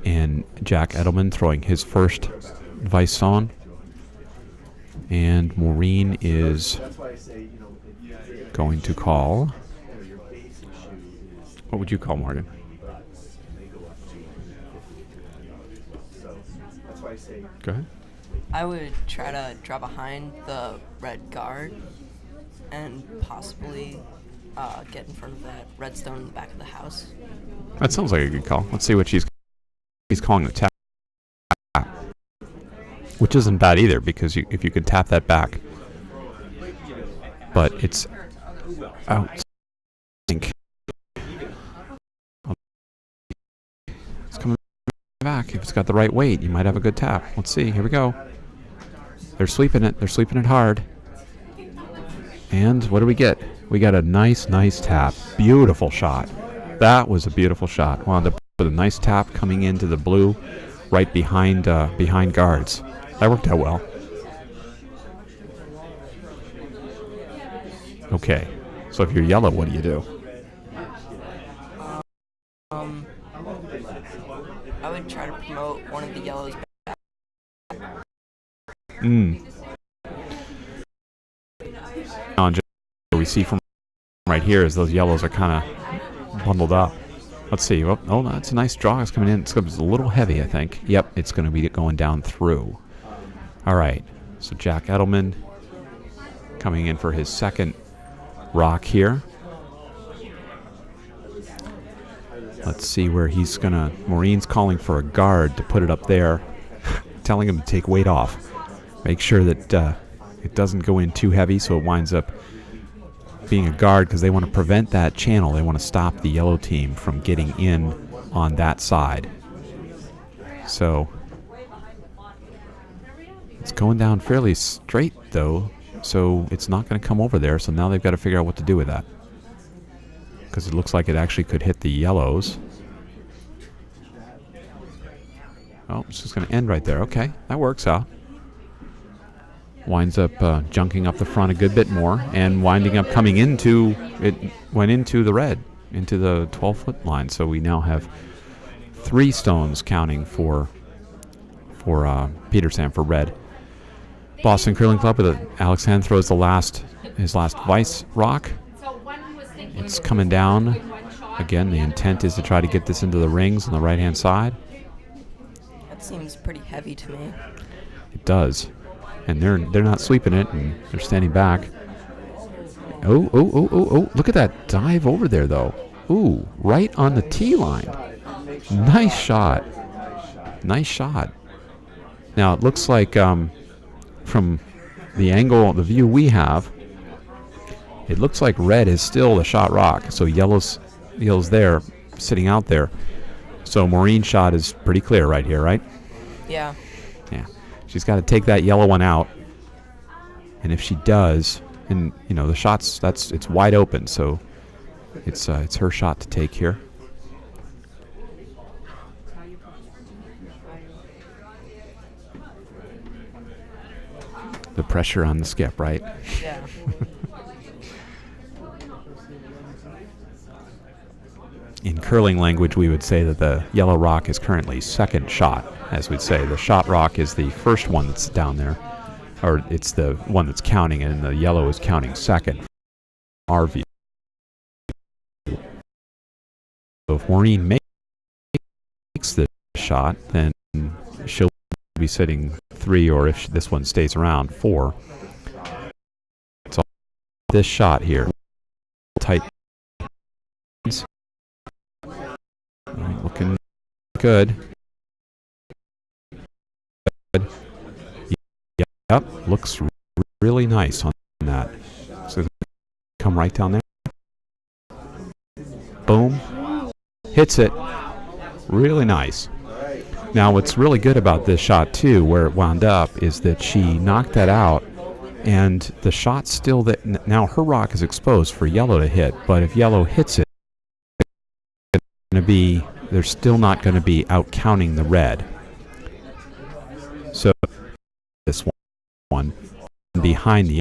And Jack Edelman throwing his first Vice stone. And Maureen is going to call. What would you call, Morgan? Go ahead. I would try to draw behind the red guard and possibly get in front of that red stone in the back of the house. That sounds like a good call. Let's see what he's calling the tap. Which isn't bad either, because if you can tap that back. But it's out. It's coming back. If it's got the right weight, you might have a good tap. Let's see. Here we go. They're sweeping it. They're sweeping it hard. And what do we get? We got a nice tap. Beautiful shot. That was a beautiful shot. Wound up with a nice tap coming into the blue, right behind guards. That worked out well. Okay, so if you're yellow, what do you do? I would try to promote one of the yellows back. What we see from right here is those yellows are kind of bundled up. Let's see. Oh, that's a nice draw. It's coming in. It's a little heavy, I think. Yep, it's going to be going down through. All right. So Jack Edelman coming in for his second rock here. Let's see where he's going to... Maureen's calling for a guard to put it up there, telling him to take weight off. Make sure that it doesn't go in too heavy so it winds up being a guard, because they want to prevent that channel. They want to stop the yellow team from getting in on that side. So it's going down fairly straight, though, so it's not going to come over there. So now they've got to figure out what to do with that, because it looks like it actually could hit the yellows. Oh, it's just going to end right there. Okay, that works out. Winds up junking up the front a good bit more, and winding up coming into it. Went into the red, into the 12-foot line. So we now have 3 stones counting for Petersham for red. Boston Curling Club with Alex Hand throws his last vice rock. It's coming down again. The intent is to try to get this into the rings on the right-hand side. That seems pretty heavy to me. It does. And they're not sweeping it, and they're standing back. Oh, look at that dive over there, though. Ooh, right on the tee line. Nice shot. Nice shot. Now, it looks like from the angle, the view we have, it looks like red is still the shot rock. So yellow's there, sitting out there. So Maureen's shot is pretty clear right here, right? Yeah. Yeah. She's got to take that yellow one out, and if she does, and the shots, it's wide open, so it's her shot to take here. The pressure on the skip, right? Yeah. In curling language, we would say that the yellow rock is currently second shot, as we'd say. The shot rock is the first one that's down there, or it's the one that's counting, and the yellow is counting second. Our view. So if Maureen makes the shot, then she'll be sitting 3, or if this one stays around, 4. So this shot here, tight. Looking good. Yep, looks really nice on that. So come right down there. Boom. Hits it. Really nice. Now what's really good about this shot too, where it wound up, is that she knocked that out, and the shot's still that. Now her rock is exposed for yellow to hit, but if yellow hits it, they're still not going to be out counting the red. So this one behind the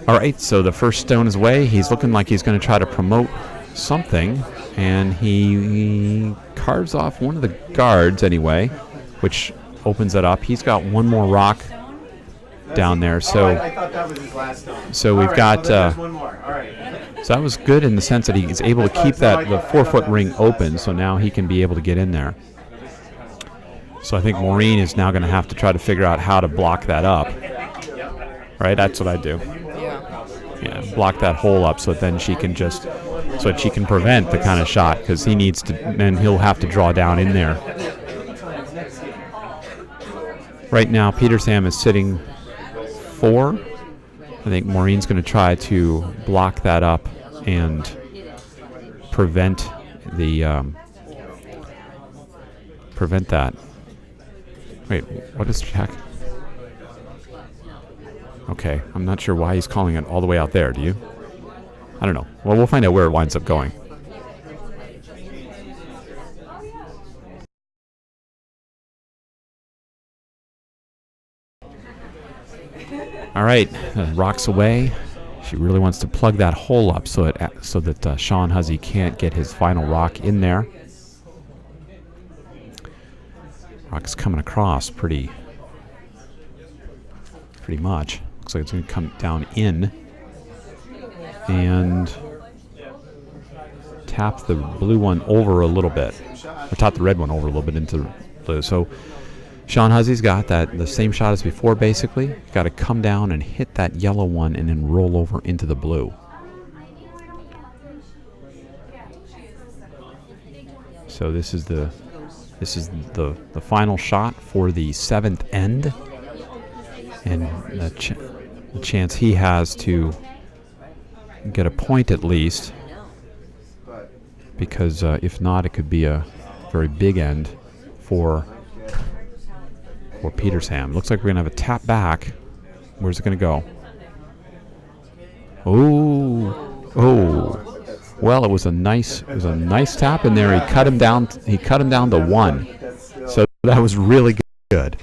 All right, so the first stone is away. He's looking like he's going to try to promote something, and he carves off one of the guards anyway, which opens it up. He's got one more rock down there, so I thought that was his last stone. so we've got there's one more. All right. so that was good in the sense that he's able to keep the 4-foot ring open, so now he can be able to get in there. So I think Maureen is now going to have to try to figure out how to block that up. Right, that's what I do. Yeah, block that hole up so that then she can so that she can prevent the kind of shot, because he needs to, then he'll have to draw down in there. Right now, Petersham is sitting 4. I think Maureen's going to try to block that up and prevent that. Wait, what is Jack? Okay, I'm not sure why he's calling it all the way out there. Do you? I don't know. Well, we'll find out where it winds up going. All right, rocks away. She really wants to plug that hole up so that Sean Huzzy can't get his final rock in there. Rock's coming across pretty much. Looks like it's going to come down in and tap the blue one over a little bit, or tap the red one over a little bit into the blue. So Sean Huzzy's got the same shot as before, basically. Got to come down and hit that yellow one and then roll over into the blue. So this is the final shot for the 7th end, and the chance he has to get a point at least, because if not, it could be a very big end for Petersham. Looks like we're gonna have a tap back. Where's it gonna go? Oh! Well, it was a nice tap in there. He cut him down. He cut him down to 1. So that was really good.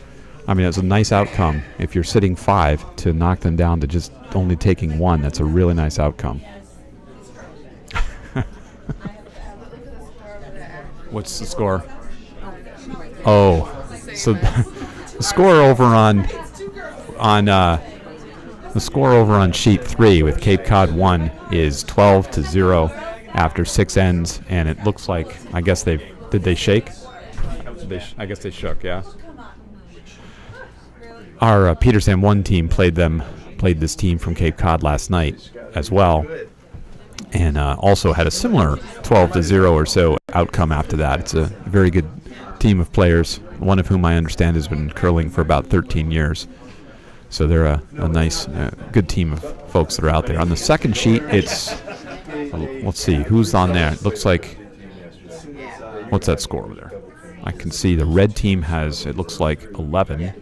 I mean, it was a nice outcome. If you're sitting 5 to knock them down to just only taking 1, that's a really nice outcome. What's the score? Oh, so the score over on sheet 3 with Cape Cod 1 is 12-0 after 6 ends, and it looks like, I guess did they shake? I guess they shook, yeah. Our Petersham 1 team played this team from Cape Cod last night as well, and also had a similar 12-0 or so outcome after that. It's a very good team of players, one of whom I understand has been curling for about 13 years. So they're a nice, good team of folks that are out there. On the second sheet, it's, let's see, who's on there? It looks like, what's that score over there? I can see the red team has, it looks like 11,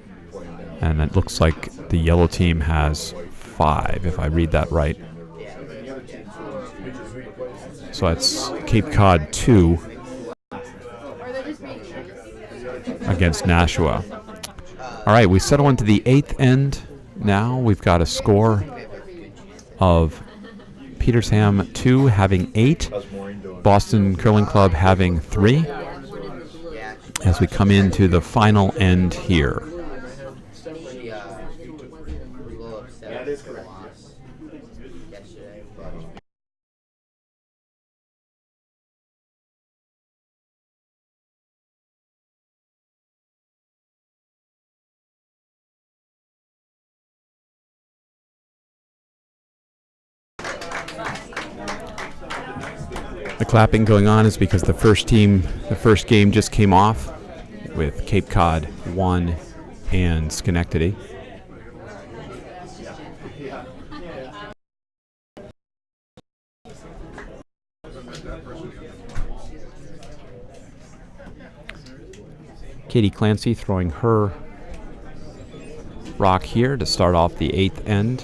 and it looks like the yellow team has 5, if I read that right. So that's Cape Cod 2 against Nashua. All right, we settle into the 8th end now. We've got a score of Petersham 2 having 8, Boston Curling Club having 3, as we come into the final end here. The clapping going on is because the first game just came off with Cape Cod 1 and Schenectady. Katie Clancy throwing her rock here to start off the 8th end.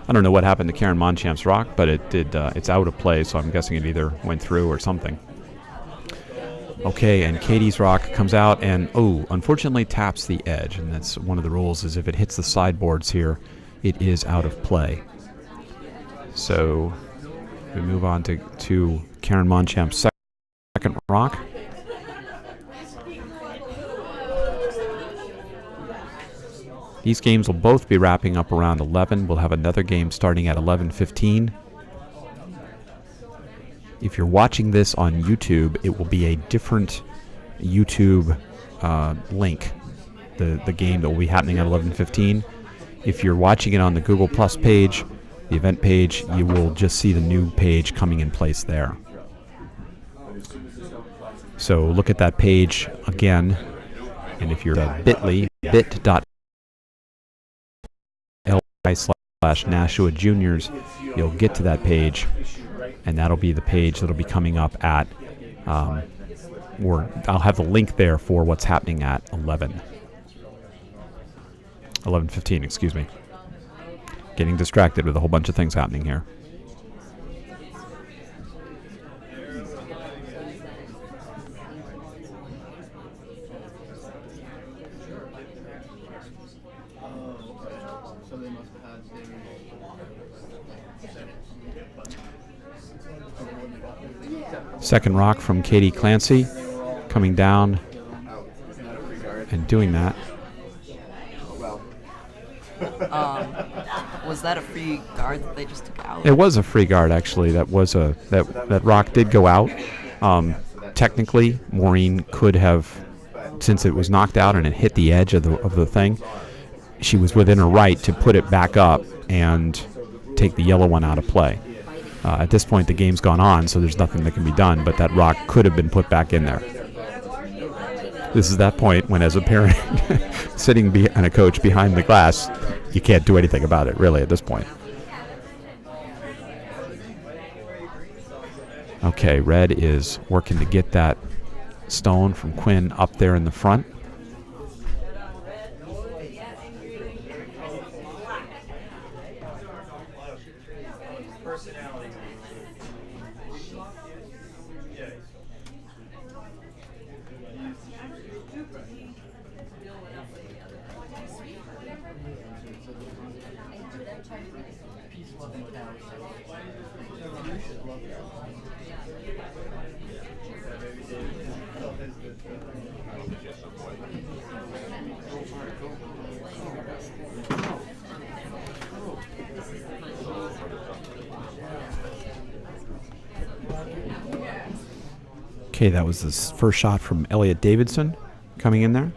I don't know what happened to Karen Monchamp's rock, but it did. It's out of play, so I'm guessing it either went through or something. Okay, and Katie's rock comes out and, unfortunately taps the edge, and that's one of the rules, is if it hits the sideboards here, it is out of play. So we move on to Karen Monchamp's second rock. These games will both be wrapping up around 11. We'll have another game starting at 11:15. If you're watching this on YouTube, it will be a different YouTube link, the game that will be happening at 11:15. If you're watching it on the Google Plus page, the event page, you will just see the new page coming in place there. So look at that page again, and if you're at bit.ly/Nashua Juniors, you'll get to that page, and that'll be the page that'll be coming up at or I'll have the link there for what's happening at 11:15, excuse me. Getting distracted with a whole bunch of things happening here. Second rock from Katie Clancy, coming down and doing that. Was that a free guard that they just took out? It was a free guard, actually. That rock did go out. Technically, Maureen could have, since it was knocked out and it hit the edge of the thing, she was within her right to put it back up and take the yellow one out of play. At this point, the game's gone on, so there's nothing that can be done, but that rock could have been put back in there. This is that point when, as a parent, sitting and a coach behind the glass, you can't do anything about it, really, at this point. Okay, Red is working to get that stone from Quinn up there in the front. Okay, that was the first shot from Elliot Davidson coming in there.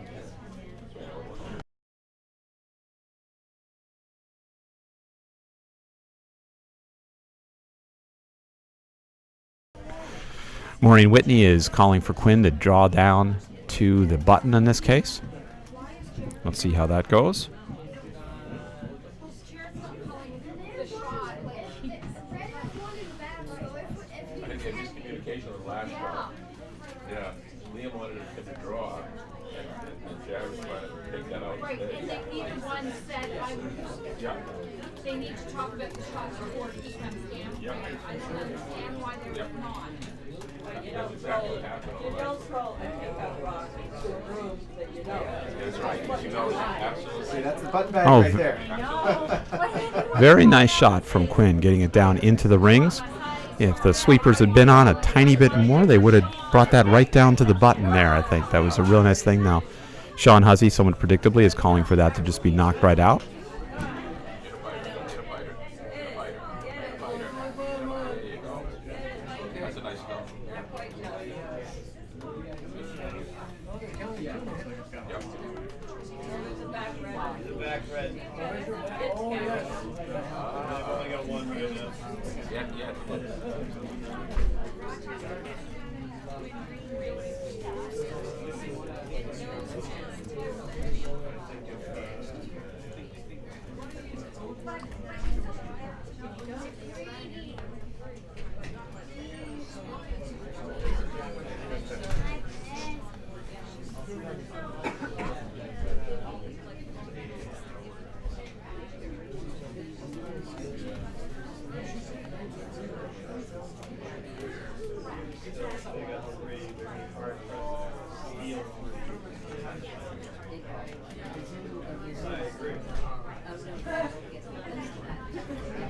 Maureen Whitney is calling for Quinn to draw down to the button in this case. Let's see how that goes. They need to talk about the shots before he comes in and why they're not. You don't throw any of that rock into a room that you know. That's right. See, that's the button bag Oh, right there. Very nice shot from Quinn, getting it down into the rings. If the sweepers had been on a tiny bit more, they would have brought that right down to the button there, I think. That was a real nice thing. Now, Sean Hussey, somewhat predictably, is calling for that to just be knocked right out.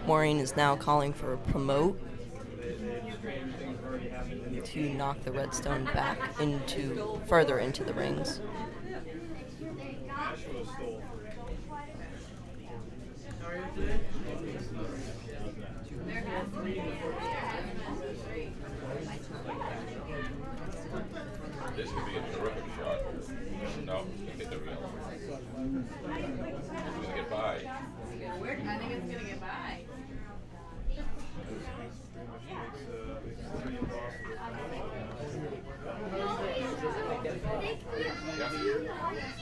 Maureen is now calling for a promote to knock the redstone back further into the rings. This could be a terrific shot. No, you get the real. It's gonna get by. I think it's gonna get by.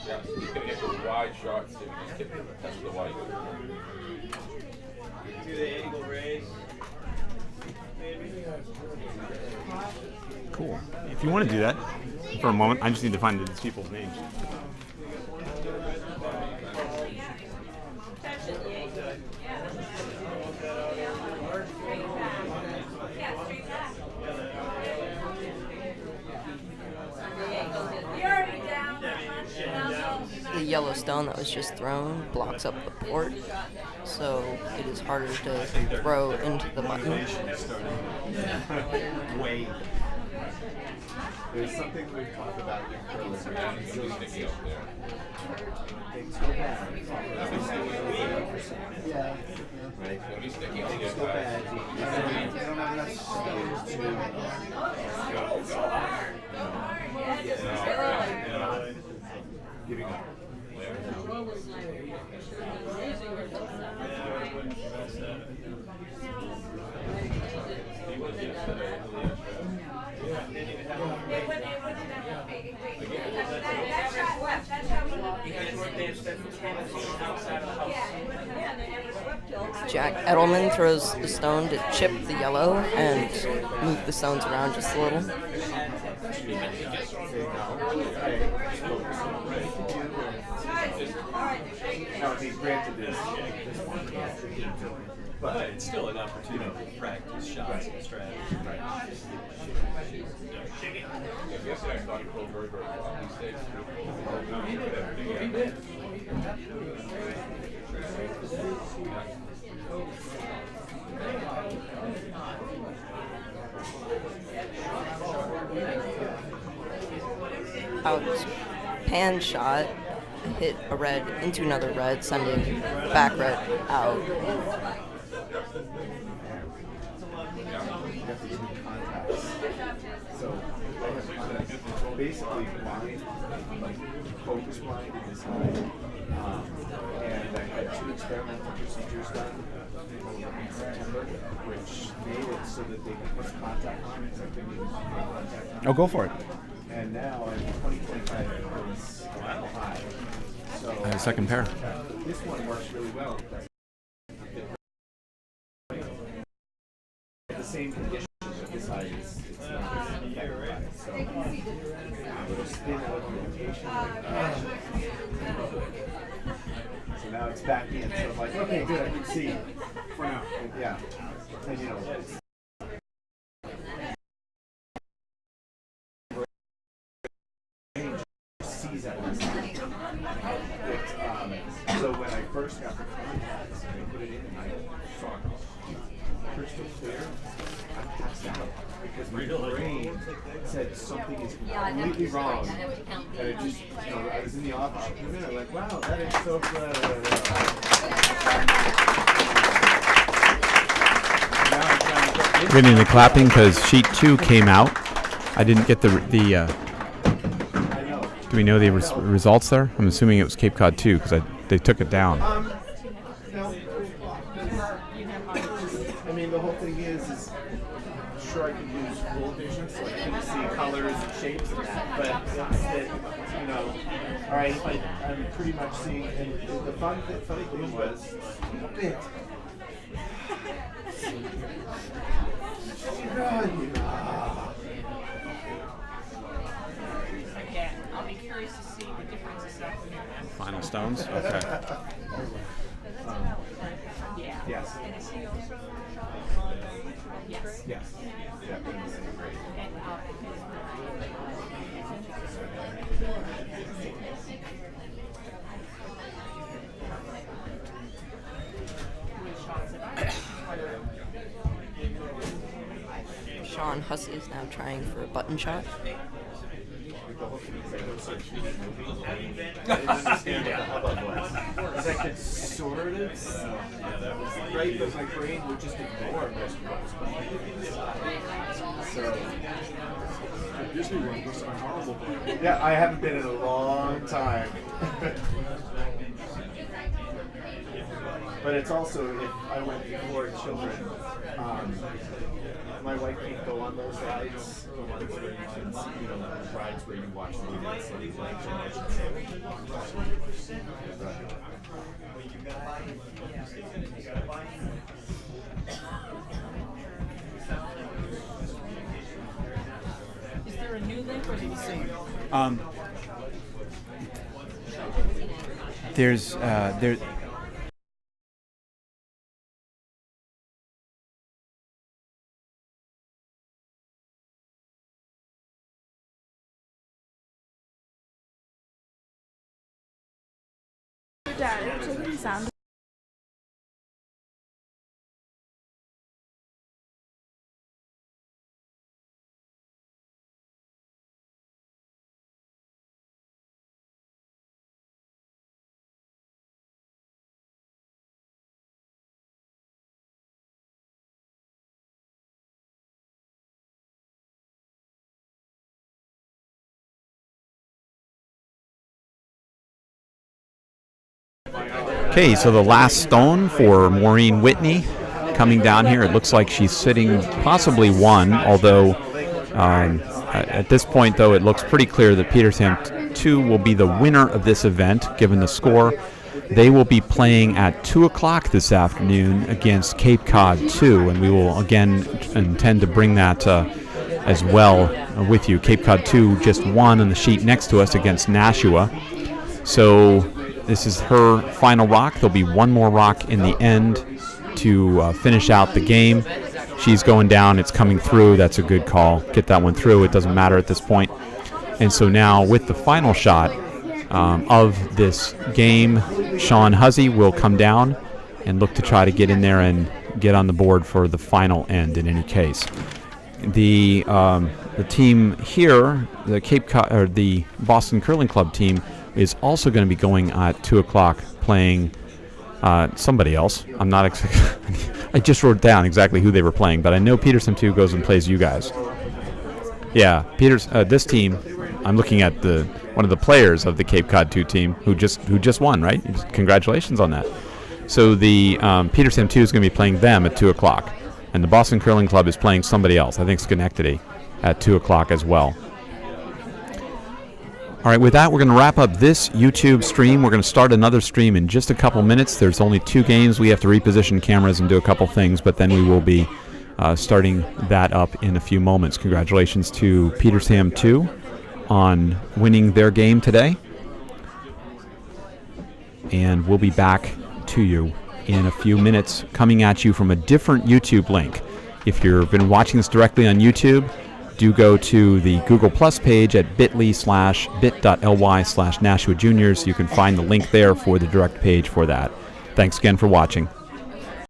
Yeah, he's gonna get the wide shots if he just get test the white. Do the angle raise. Cool. If you want to do that. for a moment. I just need to find these people's names. The yellow stone that was just thrown blocks up the port, so it is harder to throw into the button. Way. There's something we've talked about in curling. It's really sticky up there. Things go bad. Yeah. Right. It'll be sticky up Things there. go bad. They don't have enough stones to giving up. Jack Edelman throws the stone to chip the yellow and move the stones around just a little. Now, I mean, granted, this one, but It's still an opportunity to practice shots and strategy. Yesterday I thought he pulled very, very well. He stayed Out pan shot, hit a red into another red, sending the back red out. you have to do contacts. So I have contacts. Basically blind, like focus blind in this eye. And I had 2 experimental procedures done in September, which made it so that they could put a contact on it, because I couldn't even put a contact on it. Oh, go for it. And now I'm 2025 is high. So I have a second pair. this one works really well. The same conditions of this eye is it's not affected by it. So with a spin out orientation like that. So now it's back in. So I'm like, okay, good, I can see. For now. Yeah. And you know, it's sees that one. So when I first got the contacts, I put it in and I saw it crystal clear. I passed out because my brain said something is completely wrong. And it just, you know, I was in the office for a minute, like, wow, that is so good. Getting into clapping because sheet 2 came out. I didn't get the do we know the results there? I'm assuming it was Cape Cod 2 because they took it down. No. I mean, the whole thing is sure I can use full vision so I can see colors and shapes and that, but it's that, you know, all right, I'm pretty much seeing, and the funny thing was, I'll be curious to see the difference this afternoon. Final stones? Okay. Yeah. yes. And is he also Yes. Yes. Yeah. And Sean Hussey is now trying for a button shot. I didn't understand what the hubbub was. Because I could sort of, right, but my brain would just ignore most of what was going on. So, yeah, I haven't been in a long time. But it's also, if I went before children, my wife can't go on those rides, the ones where you can see, you know, the rides where you watch movies and like Is there a new link There's there. Dad, taking the sound. Okay, so the last stone for Maureen Whitney coming down here. It looks like she's sitting possibly one, although at this point, though, it looks pretty clear that Petersham 2 will be the winner of this event, given the score. They will be playing at 2 o'clock this afternoon against Cape Cod 2, and we will, again, intend to bring that as well with you. Cape Cod 2 just won on the sheet next to us against Nashua. So this is her final rock. There'll be one more rock in the end to finish out the game. She's going down. It's coming through. That's a good call. Get that one through. It doesn't matter at this point. And so now with the final shot of this game, Sean Huzzy will come down and look to try to get in there and get on the board for the final end in any case. The team here, the Cape Cod, or the Boston Curling Club team, is also going to be going at 2 o'clock playing somebody else. I'm not I just wrote down exactly who they were playing, but I know Petersham 2 goes and plays you guys. Yeah, this team, I'm looking at one of the players of the Cape Cod 2 team who just won, right? Congratulations on that. So the Petersham 2 is going to be playing them at 2 o'clock, and the Boston Curling Club is playing somebody else, I think Schenectady, at 2 o'clock as well. All right, with that, we're going to wrap up this YouTube stream. We're going to start another stream in just a couple minutes. There's only 2 games. We have to reposition cameras and do a couple things, but then we will be starting that up in a few moments. Congratulations to Petersham 2 on winning their game today. And we'll be back to you in a few minutes, coming at you from a different YouTube link. If you've been watching this directly on YouTube, do go to the Google Plus page at bit.ly/Nashua Juniors. You can find the link there for the direct page for that. Thanks again for watching.